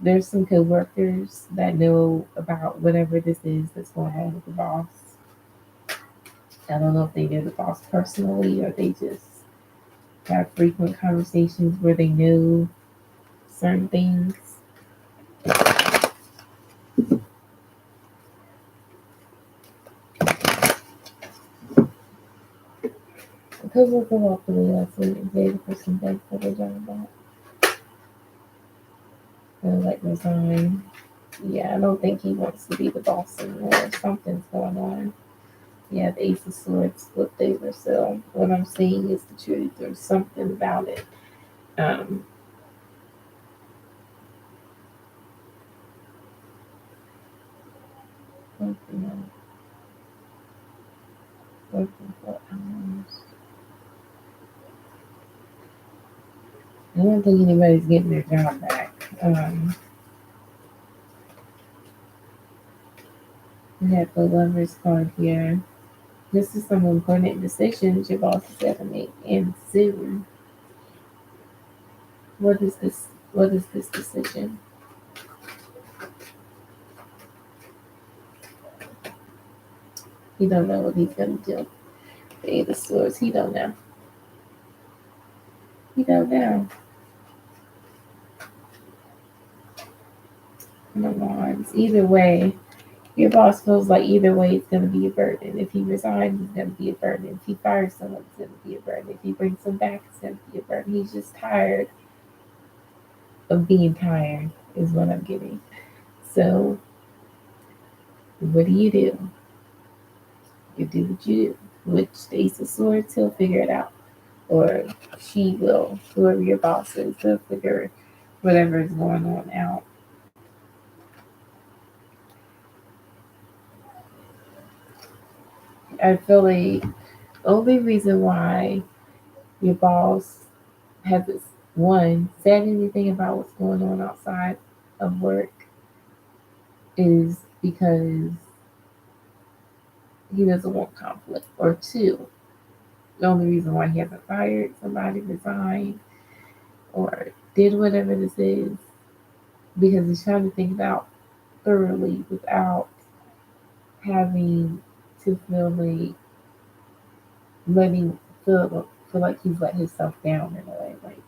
There's some coworkers that know about whatever this is that's going on with the boss. I don't know if they know the boss personally or they just have frequent conversations where they know certain things. The coworker walked away last week and gave the person thanks for their job back. They'll like resign. Yeah, I don't think he wants to be the boss anymore. Something's going on. Yeah, the Ace of Swords flipped over. So what I'm seeing is the truth. There's something about it. Um, working, working for hours. I don't think anybody's getting their job back. We have the Lover's card here. This is some important decisions your boss is going to make, and soon. What is this? What is this decision? He don't know what he's gonna do. The Eight of Swords. He don't know. He don't know. No wands. Either way, your boss feels like either way it's gonna be a burden. If he resigns, it's gonna be a burden. If he fires someone, it's gonna be a burden. If he brings them back, it's gonna be a burden. He's just tired of being tired, is what I'm getting. So, what do? You do what you do. Which the Ace of Swords, he'll figure it out. Or she will, whoever your boss is, they'll figure whatever is going on out. I feel like the only reason why your boss hasn't said anything about what's going on outside of work is because he doesn't want conflict. Or two, the only reason why he hasn't fired somebody, resigned, or did whatever this is, because he's trying to think about thoroughly without having to feel like letting feel like he's let himself down in a way. Like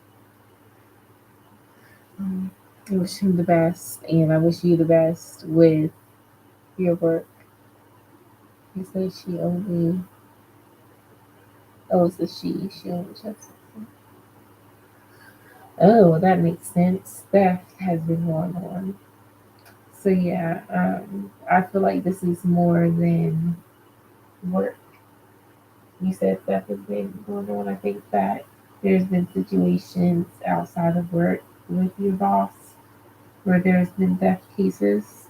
I wish him the best, and I wish you the best with your work. You say she only. Oh, it's a she. She only checks. Oh, well, that makes sense. Theft has been going on. So yeah, I feel like this is more than work. You said theft has been going on. I think that there's been situations outside of work with your boss where there's been theft cases,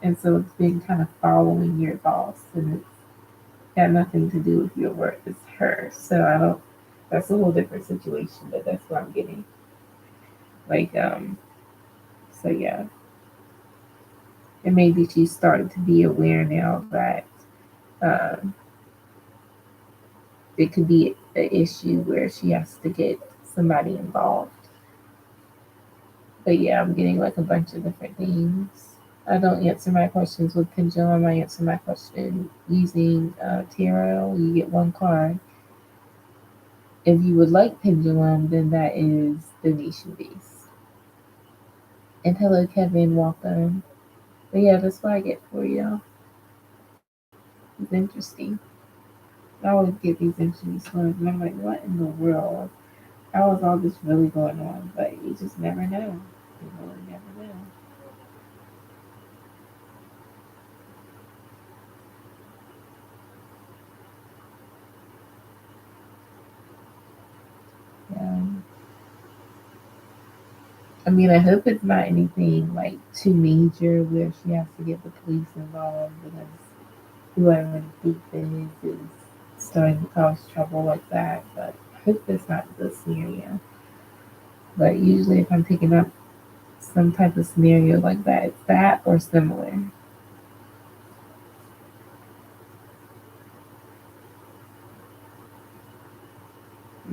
and so it's been kind of following your boss, and it's got nothing to do with your work. It's her. So I don't. That's a whole different situation, but that's what I'm getting. Like So yeah, and maybe she's starting to be aware now that um, it could be an issue where she has to get somebody involved. But yeah, I'm getting like a bunch of different things. I don't answer my questions with pendulum. I answer my question using tarot. You get one card. If you would like pendulum, then that is donation based. And hello, Kevin. Welcome. But yeah, that's what I get for you. It's interesting. I always get these interesting stories, and I'm like, what in the world? How is all this really going on? But you just never know. You really never know. Yeah. I mean, I hope it's not anything like too major where she has to get the police involved because whoever the thief is starting to cause trouble like that. But I hope that's not the scenario. But usually, if I'm picking up some type of scenario like that, it's that or similar.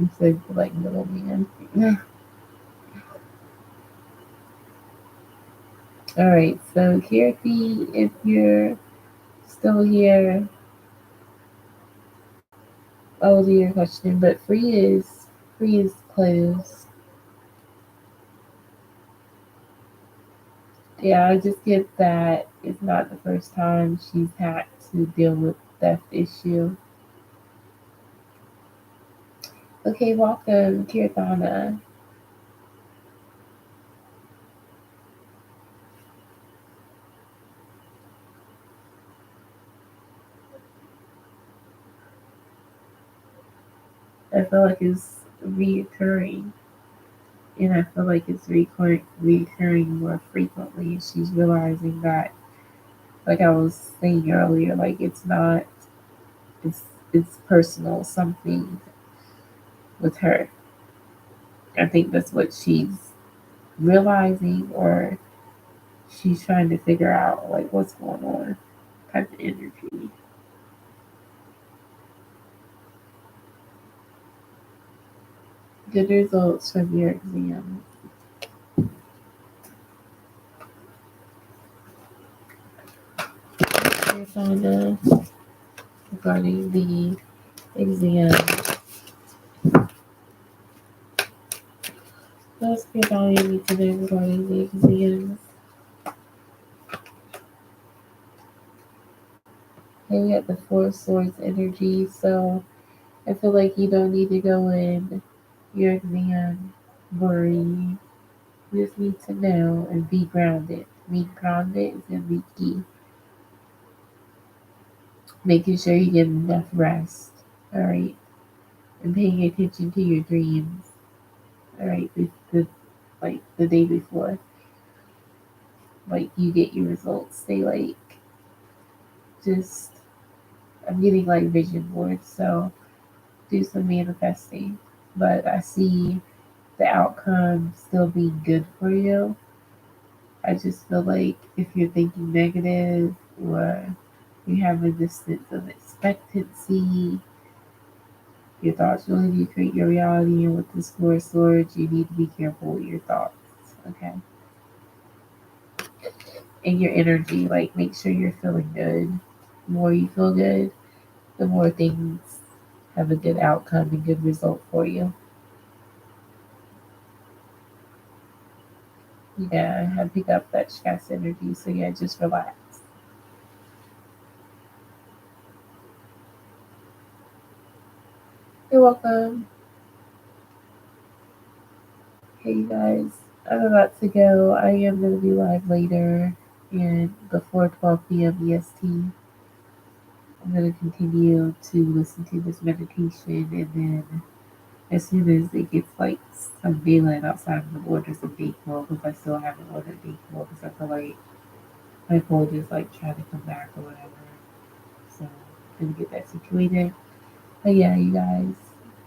It's like little man. All right, so Kirti, if you're still here, I'll do your question. But free is closed. Yeah, I just get that it's not the first time she's had to deal with theft issue. Okay, welcome, Kirtana. I feel like it's reoccurring, and I feel like it's reoccurring more frequently. She's realizing that, like I was saying earlier, like it's it's personal something with her. I think that's what she's realizing, or she's trying to figure out like what's going on type of energy. Good results from your exam. Kirtana, regarding the exam. Let's get all you need to know regarding the exams. Okay, we got the Four of Swords energy, so I feel like you don't need to go in your exam worrying. You just need to know and be grounded. Being grounded is going to be key. Making sure you get enough rest. All right. And paying attention to your dreams. All right. Like the day before. Like you get your results. Stay like just, I'm getting like vision boards. So do some manifesting. But I see the outcome still being good for you. I just feel like if you're thinking negative or you have a distance of expectancy, your thoughts really do create your reality. And with this Four of Swords, you need to be careful with your thoughts, okay? And your energy, like make sure you're feeling good. The more you feel good, the more things have a good outcome and good result for you. Yeah, I pick up that stress energy. So yeah, just relax. You're welcome. Hey you guys, I'm about to go. I am going to be live later and before 12 p.m. EST. I'm going to continue to listen to this meditation, and then as soon as it gets like some daylight outside of the borders of Dayquil, because I still haven't ordered Dayquil because I feel like my cold is like trying to come back or whatever. So I'm going to get that situated. But yeah, you guys,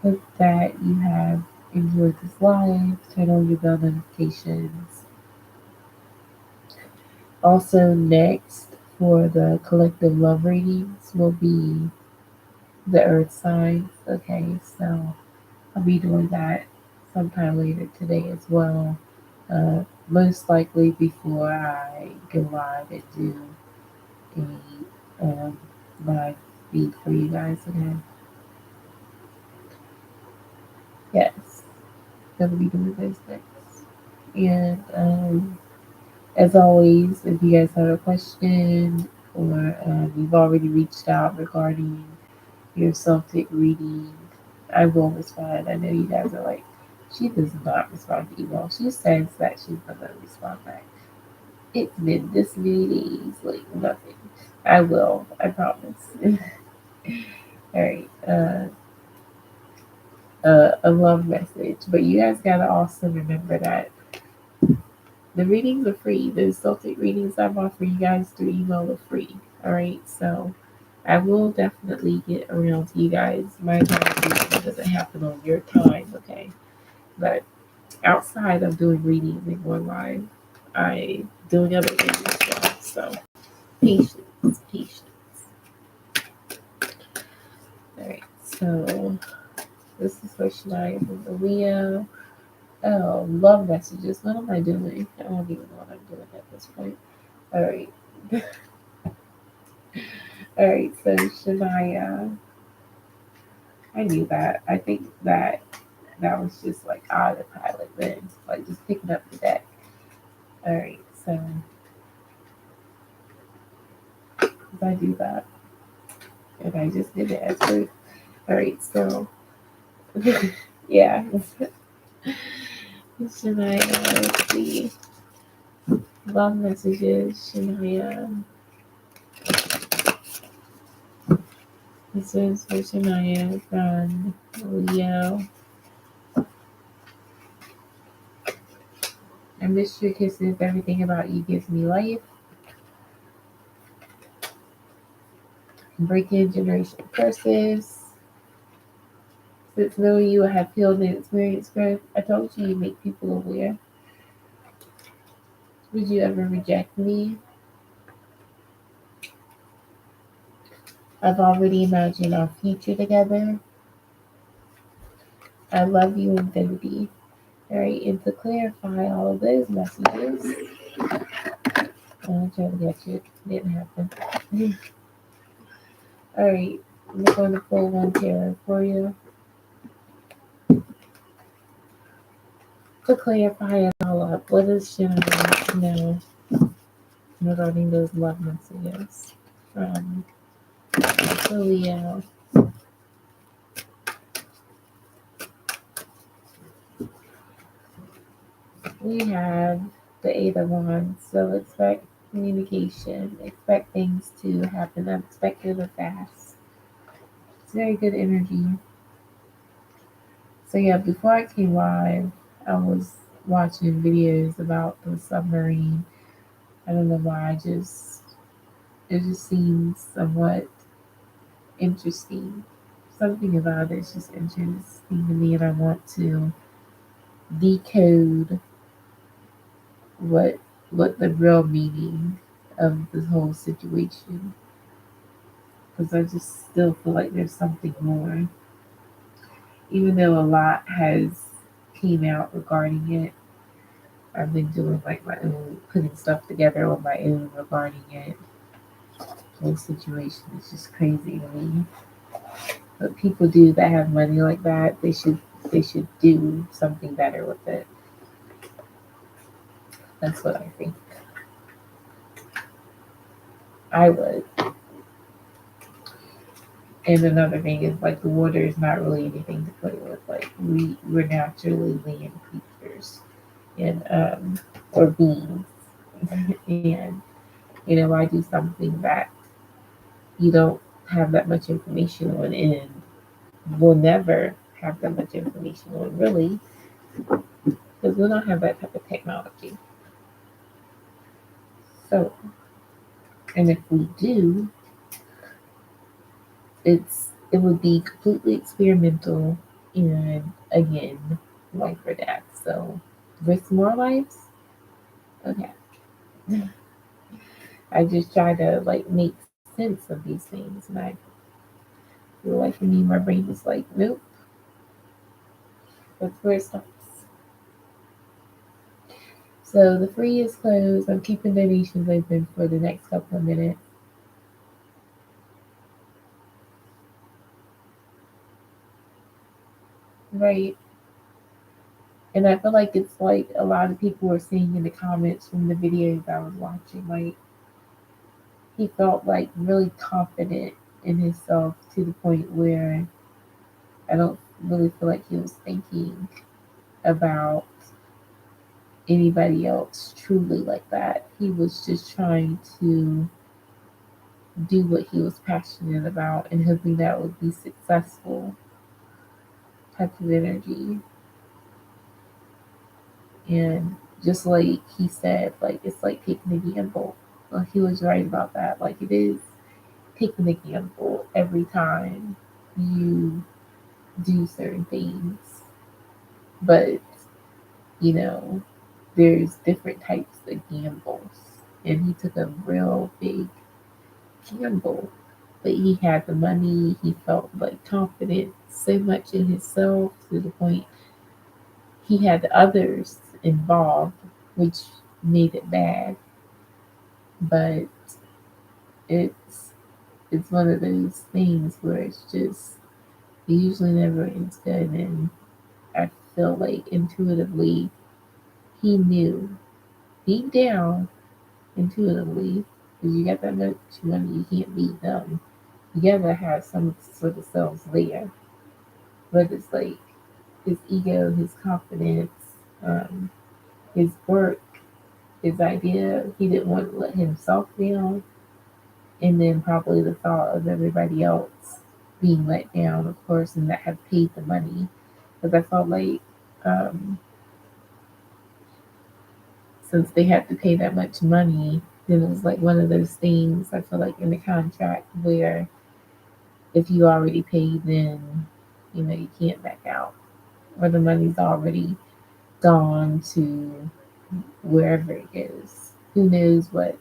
hope that you have enjoyed this live. Turn on your bell notifications. Also, next for the collective love readings will be the earth signs. Okay, so I'll be doing that sometime later today as well. Most likely before I go live and do a live feed for you guys again. Yes, gonna be doing those next. And as always, if you guys have a question or you've already reached out regarding your Celtic reading, I will respond. I know you guys are like, she does not respond to email. She says that she's gonna respond back. It's been this many days, like nothing. I will, I promise. All right, a love message, but you guys gotta also remember that the readings are free. The Celtic readings I'm offering you guys through email are free. All right, so I will definitely get around to you guys. My time doesn't happen on your time, okay? But outside of doing readings and going live, I doing other things as well. So patience, patience. All right, so this is for Shania from the Leo. Oh, love messages. What am I doing? I don't even know what I'm doing at this point. All right. All right, so Shania, I knew that. I think that that was just like autopilot then, like just picking up the deck. All right, so I do that, and I just did it as proof. All right, so yeah, Shania, let's see. Love messages, Shania. This is for Shania from Leo. I miss your kisses. Everything about you gives me life. Breaking generational curses. Since knowing you, I have healed and experienced growth. I told you you make people aware. Would you ever reject me? I've already imagined our future together. I love you, infinity. All right, and to clarify all of those messages, I'm trying to get you. Didn't happen. All right, I'm going to pull one tarot for you. To clarify it all up, what does Shannon know regarding those love messages from Leo? We have the Eight of Wands, so expect communication, expect things to happen unexpected or fast. It's very good energy. So yeah, before I came live, I was watching videos about the submarine. I don't know why, it just seems somewhat interesting. Something about it's just interesting to me, and I want to decode what the real meaning of this whole situation, because I just still feel like there's something more. Even though a lot has came out regarding it, I've been doing like my own, putting stuff together on my own regarding it. The whole situation is just crazy to me. But people do that have money like that, they should do something better with it. That's what I think. I would. And another thing is like the water is not really anything to play with. Like we're naturally land creatures and or beings. And why do something that you don't have that much information on and will never have that much information on really, because we don't have that type of technology. So, and if we do, it would be completely experimental and again, life or death. So risk more lives? Okay. I just try to like make sense of these things, and I feel like for me my brain is like, nope, that's where it stops. So the free is closed. I'm keeping donations open for the next couple of minutes. Right. And I feel like it's like a lot of people were saying in the comments from the videos I was watching, like he felt like really confident in himself to the point where I don't really feel like he was thinking about anybody else truly like that. He was just trying to do what he was passionate about and hoping that would be successful type of energy. And just like he said, like it's like taking a gamble. Well, he was right about that. Like it is taking a gamble every time you do certain things. But, you know, there's different types of gambles. And he took a real big gamble. But he had the money, he felt like confident so much in himself to the point he had others involved, which made it bad. But it's it's one of those things where it's just it usually never ends good. And I feel like intuitively he knew deep down, intuitively, because you got that much money, you can't beat them. You gotta have some sort of selves there. But it's like his ego, his confidence, um, his work, his idea. He didn't want to let himself down, and then probably the thought of everybody else being let down, of course, and that have paid the money. Because I felt like since they had to pay that much money, then it was like one of those things I feel like in the contract where if you already paid, then you can't back out, or the money's already gone to wherever it goes. Who knows what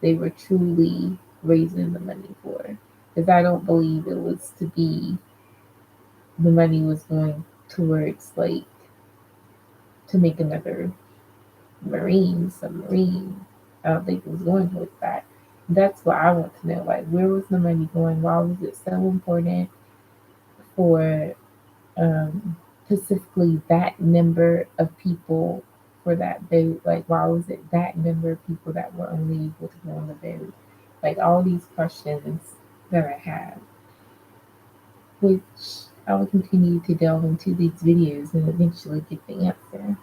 they were truly raising the money for? Because I don't believe it was to be the money was going towards like to make another submarine. I don't think it was going towards that. That's what I want to know. Like, where was the money going? Why was it so important for specifically that number of people for that boat? Like, why was it that number of people that were only able to go on the boat? Like, all these questions that I have, which I will continue to delve into these videos and eventually get the answer.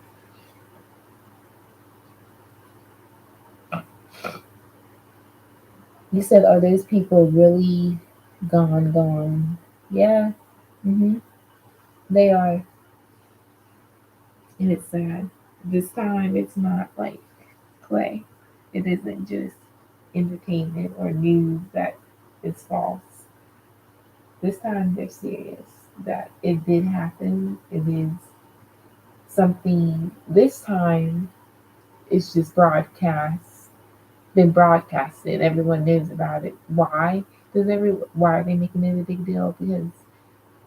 You said, are those people really gone, gone? Yeah, they are. And it's sad. This time it's not like play. It isn't just entertainment or news that is false. This time they're serious. That it did happen. It is something. This time it's just been broadcasted. Everyone knows about it. Why? Why are they making it a big deal? Because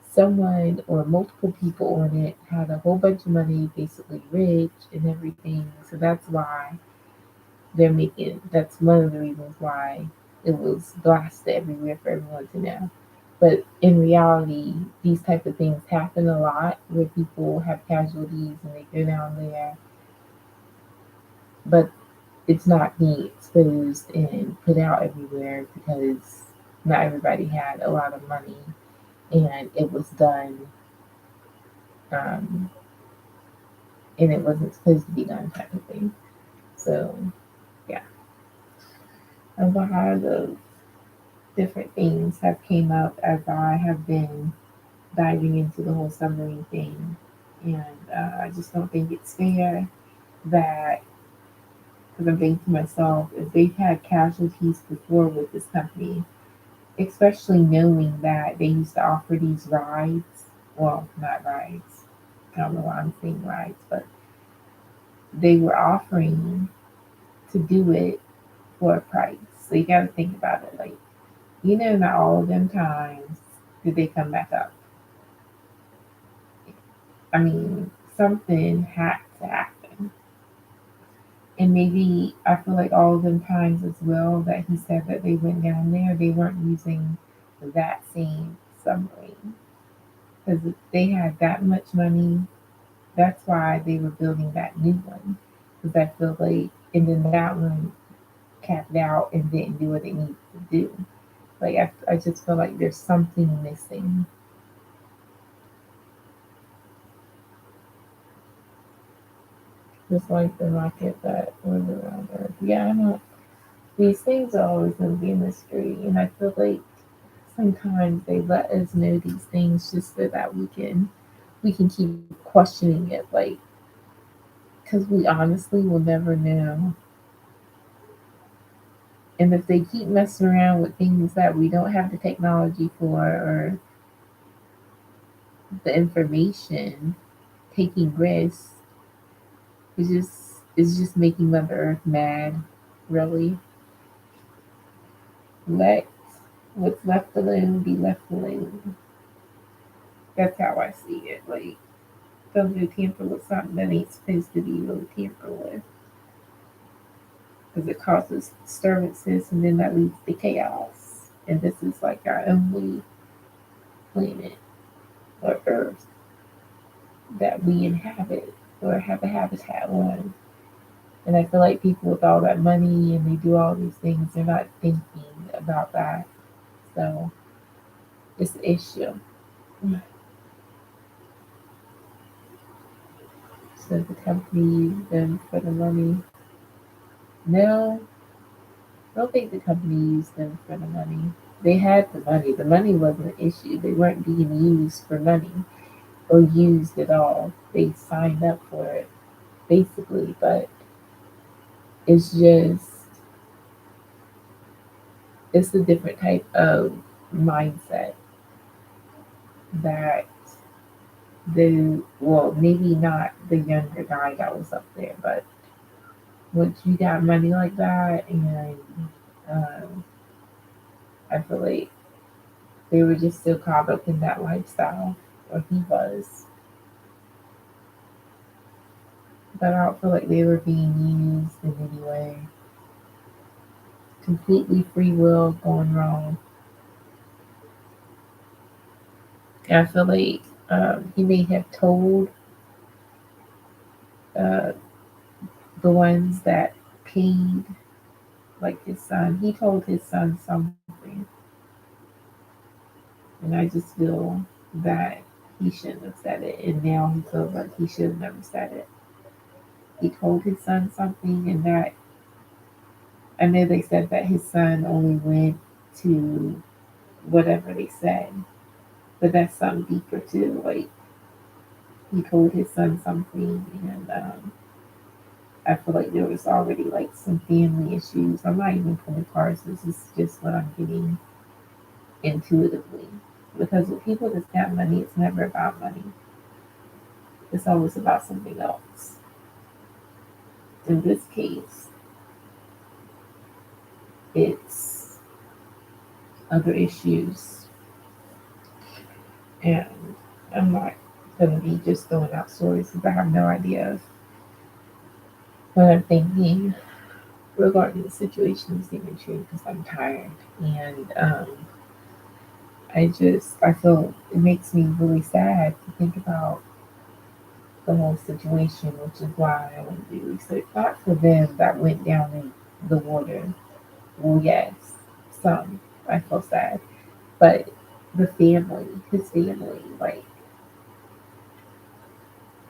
someone or multiple people on it had a whole bunch of money, basically rich and everything. So that's one of the reasons why it was blasted everywhere for everyone to know. But in reality, these type of things happen a lot where people have casualties and they go down there, but it's not being exposed and put out everywhere because not everybody had a lot of money and it was done um, and it wasn't supposed to be done type of thing. So yeah, a lot of different things have came up as I have been diving into the whole submarine thing, and I just don't think it's fair that because I'm thinking to myself, if they've had casualties before with this company, especially knowing that they used to offer these rides, well, not rides, I don't know why I'm saying rides, but they were offering to do it for a price. So you got to think about it. Like, not all of them times did they come back up. I mean, something had to happen. And maybe I feel like all of them times as well that he said that they went down there, they weren't using that same submarine. Because if they had that much money, that's why they were building that new one. Because I feel like, and then that one capped out and didn't do what it needed to do. Like, I just feel like there's something missing. Just like the rocket that was around Earth. Yeah, I know. These things are always going to be a mystery. And I feel like sometimes they let us know these things just so that we can keep questioning it, like, because we honestly will never know. And if they keep messing around with things that we don't have the technology for or the information, taking risks, it's just making Mother Earth mad. Really, let what's left alone be left alone. That's how I see it. Like, don't do tamper with something that ain't supposed to be really tampered with, because it causes disturbances, and then that leads to chaos. And this is like our only planet or Earth that we inhabit or have a habitat on. And I feel like people with all that money and they do all these things, they're not thinking about that. So it's an issue. So the company used them for the money. No, I don't think the company used them for the money. They had the money. The money wasn't an issue. They weren't being used for money or used at all. They signed up for it basically, but it's just it's a different type of mindset that maybe not the younger guy that was up there, but once you got money like that, and um, I feel like they were just still caught up in that lifestyle, or he was, but I don't feel like they were being used in any way. Completely free will going wrong. And I feel like he may have told uh, the ones that paid, like his son, he told his son something. And I just feel that he shouldn't have said it. And now he feels like he should have never said it. He told his son something, and that I know they said that his son only went to whatever they said, but that's something deeper too. Like, he told his son something, and I feel like there was already like some family issues. I'm not even pulling cards. This is just what I'm getting intuitively. Because with people that's got money, it's never about money. It's always about something else. In this case, it's other issues. And I'm not going to be just throwing out stories because I have no idea of what I'm thinking regarding the situation is even true, because I'm tired. And I feel it makes me really sad to think about the whole situation, which is why I want to do research. Not for them that went down in the water. Well, yes, some. I feel sad. But the family, his family, like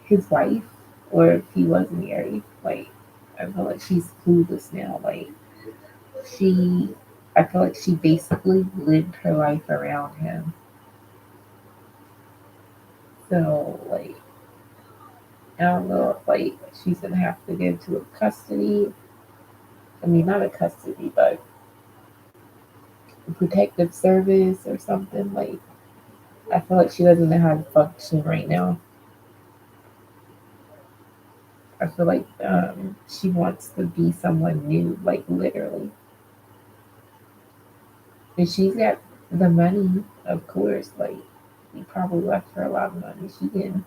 his wife, or if he was married, like, I feel like she's clueless now. Like, she, I feel like she basically lived her life around him. So, like, I don't know if, like, she's gonna have to go to a custody. I mean, not a custody, but a protective service or something. Like, I feel like she doesn't know how to function right now. I feel like she wants to be someone new, like, literally. And she's got the money, of course. Like, he probably left her a lot of money. She didn't.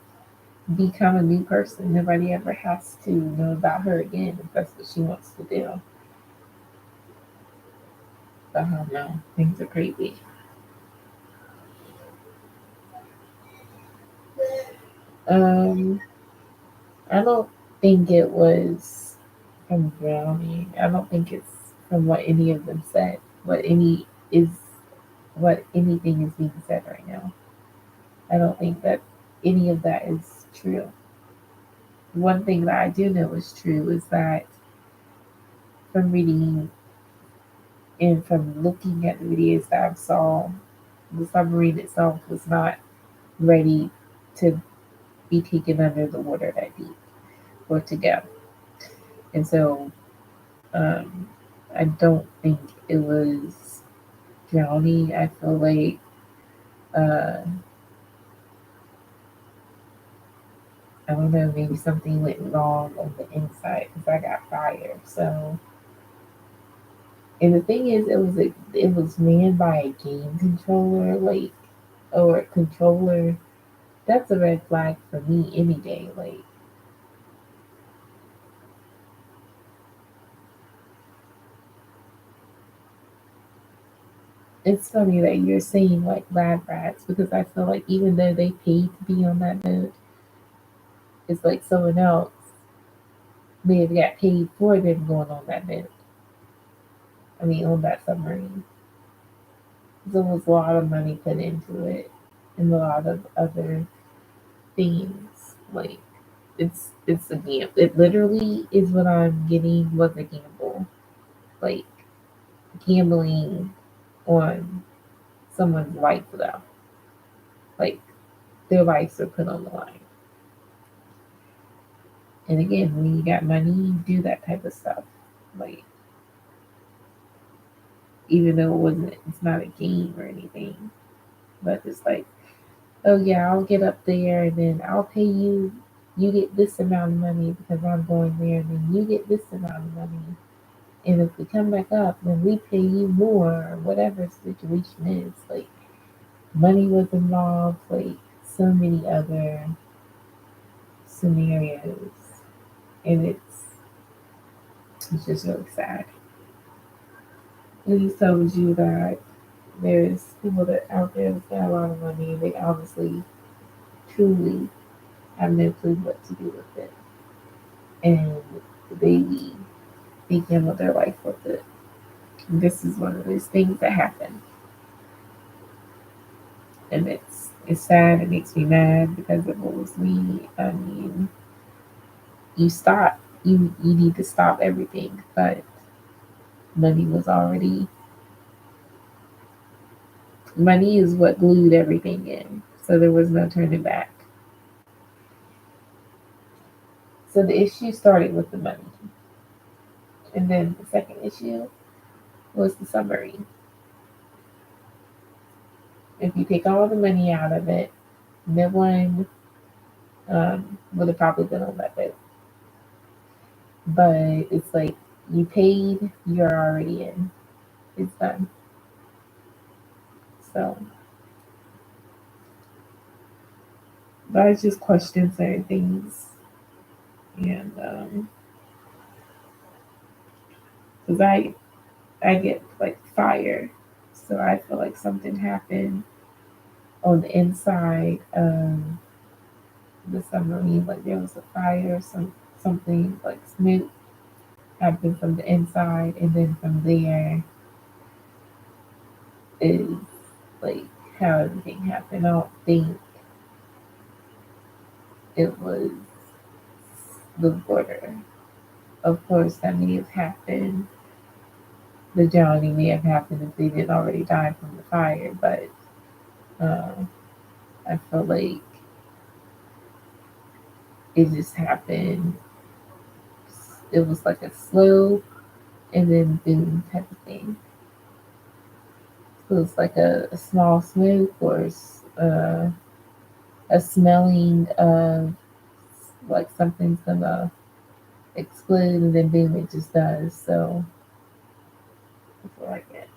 become a new person. Nobody ever has to know about her again if that's what she wants to do. But I don't know. Things are crazy. Um, I don't think it was from drowning. I don't think it's from what any of them said. Is what anything is being said right now. I don't think that any of that is true. One thing that I do know is true is that from reading and from looking at the videos that I saw, the submarine itself was not ready to be taken under the water that deep or to go. And so um, I don't think it was drowning. I feel like uh, I don't know, maybe something went wrong on the inside because I got fire. So, and the thing is, it was manned by a game controller, like or a controller. That's a red flag for me any day. Like it's funny that you're saying like lab rats because I feel like even though they paid to be on that boat, it's like someone else may have got paid for them going on that boat. I mean, on that submarine. There was a lot of money put into it and a lot of other things. Like it's a gamble. It literally is what I'm getting was a gamble. Like gambling on someone's life though. Like their lives are put on the line. And again, when you got money, you do that type of stuff. Like even though it's not a game or anything, but it's like, oh yeah, I'll get up there and then I'll pay you. You get this amount of money because I'm going there, and then you get this amount of money. And if we come back up, then we pay you more, or whatever the situation is. Like money was involved, like so many other scenarios, and it's just really sad. It just tells you that there's people that out there that got a lot of money. They obviously, truly have no clue what to do with it, and they gamble their life with it. And this is one of those things that happen, and it's sad. It makes me mad because if it was me, I mean, you stop. You need to stop everything, but money was already money is what glued everything in, so there was no turning back. So the issue started with the money, and then the second issue was the submarine. If you take all the money out of it, no one would have probably been on that boat. But it's like you paid, you're already in. It's done. So, but I just question certain things, and because I get like fire, so I feel like something happened on the inside of the submarine. Like there was a fire, something like smoke happened from the inside, and then from there is like how everything happened. I don't think it was the border. Of course, that may have happened. The drowning may have happened if they didn't already die from the fire, but uh, I feel like it just happened. It was like a slow and then boom type of thing. So it's like a small smoke or a smelling of like something's gonna explode and then boom, it just does. So I feel like it.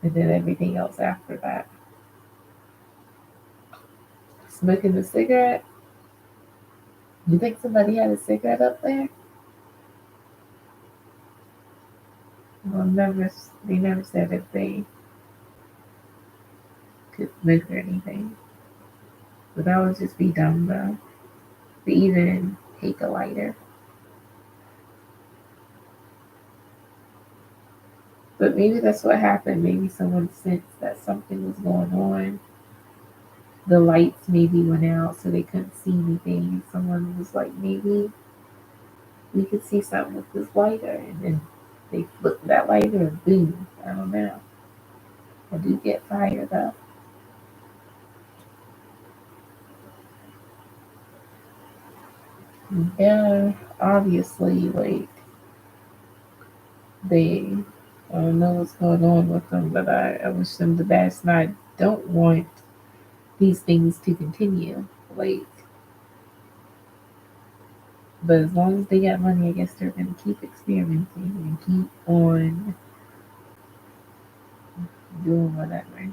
And then everything else after that. Smoking a cigarette? You think somebody had a cigarette up there? Well, they never said if they could smoke or anything. But that would just be dumb though. To even take a lighter. But maybe that's what happened. Maybe someone sensed that something was going on. The lights maybe went out so they couldn't see anything. And someone was like, maybe we could see something with this lighter. And then they flipped that lighter and boom. I don't know. I do get fire though. Yeah, obviously, like, they, I don't know what's going on with them, but I wish them the best. And I don't want these things to continue. Like, but as long as they got money, I guess they're going to keep experimenting and keep on doing whatever.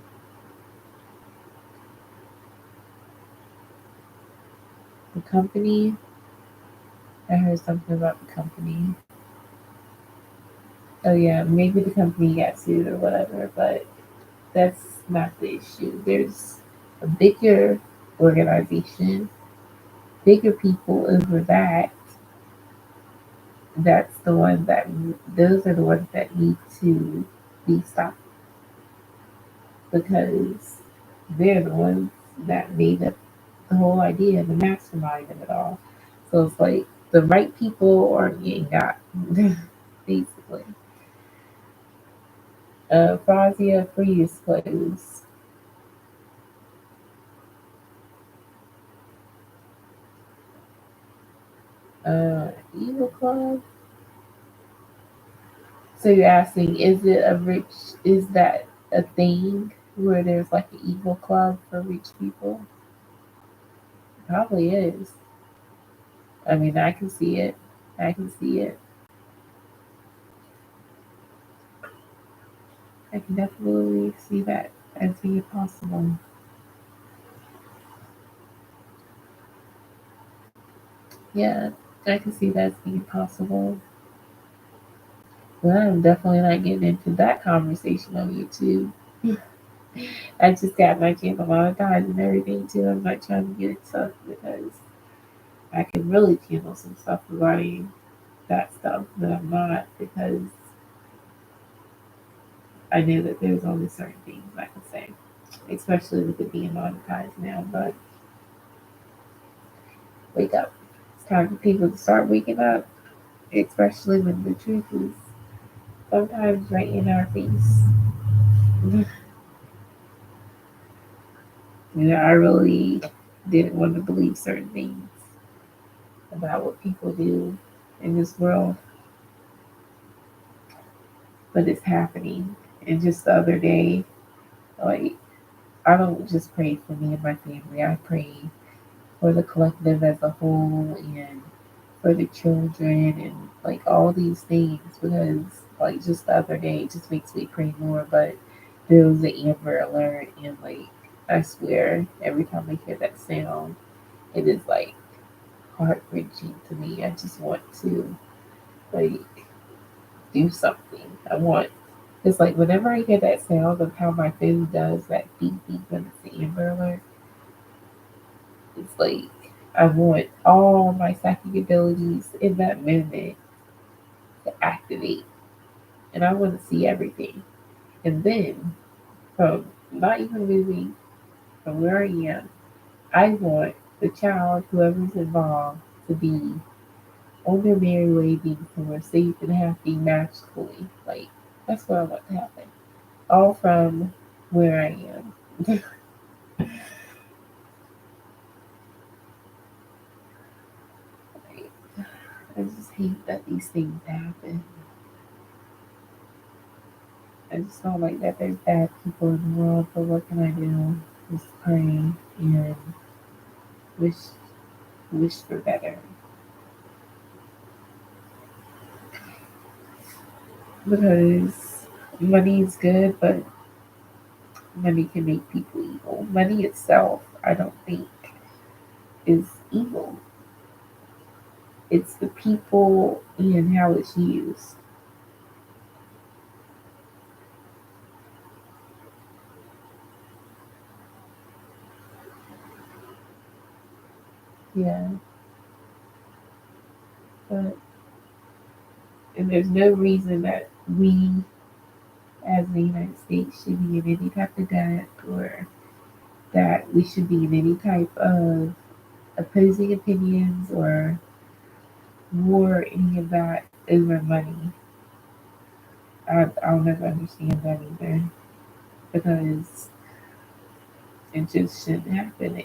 The company, I heard something about the company. Oh, yeah, maybe the company got sued or whatever, but that's not the issue. There's a bigger organization, bigger people over that. That's the one that, those are the ones that need to be stopped because they're the ones that made up the whole idea, the mastermind of it all. So it's like the right people aren't getting got, basically. Fazia Free is closed. Evil Club. So you're asking, is that a thing where there's like an evil club for rich people? Probably is. I mean, I can see it. I can see it. I can definitely see that as being possible. Yeah, I can see that as being possible. Well, I'm definitely not getting into that conversation on YouTube. I just got my channel monetized and everything too. I'm not trying to get into stuff because I can really channel some stuff regarding that stuff, but I'm not because I know that there's only certain things I can say, especially with it being monetized now. But wake up. It's time for people to start waking up, especially when the truth is sometimes right in our face. I really didn't want to believe certain things about what people do in this world, but it's happening. And just the other day, like, I don't just pray for me and my family, I pray for the collective as a whole and for the children and like all these things because like just the other day it just makes me pray more. But there was an Amber Alert and like I swear every time I hear that sound it is like heart wrenching to me. I just want to like do something. I want it's like whenever I hear that sound of how my phone does that beep beep when it's the Amber Alert, it's like I want all my psychic abilities in that moment to activate, and I want to see everything. And then, from not even moving from where I am, I want the child, whoever's involved, to be on their merry way, being somewhere safe and happy magically. Like, that's what I want to happen. All from where I am. Like, I just hate that these things happen. I just don't like that there's bad people in the world, but what can I do? Just pray and wish wish for better. Because money is good, but money can make people evil. Money itself, I don't think. is evil. It's the people and how it's used. Yeah. But and there's no reason that we as the United States should be in any type of debt or that we should be in any type of opposing opinions or war, any of that over money. I'll never understand that either because it just shouldn't happen.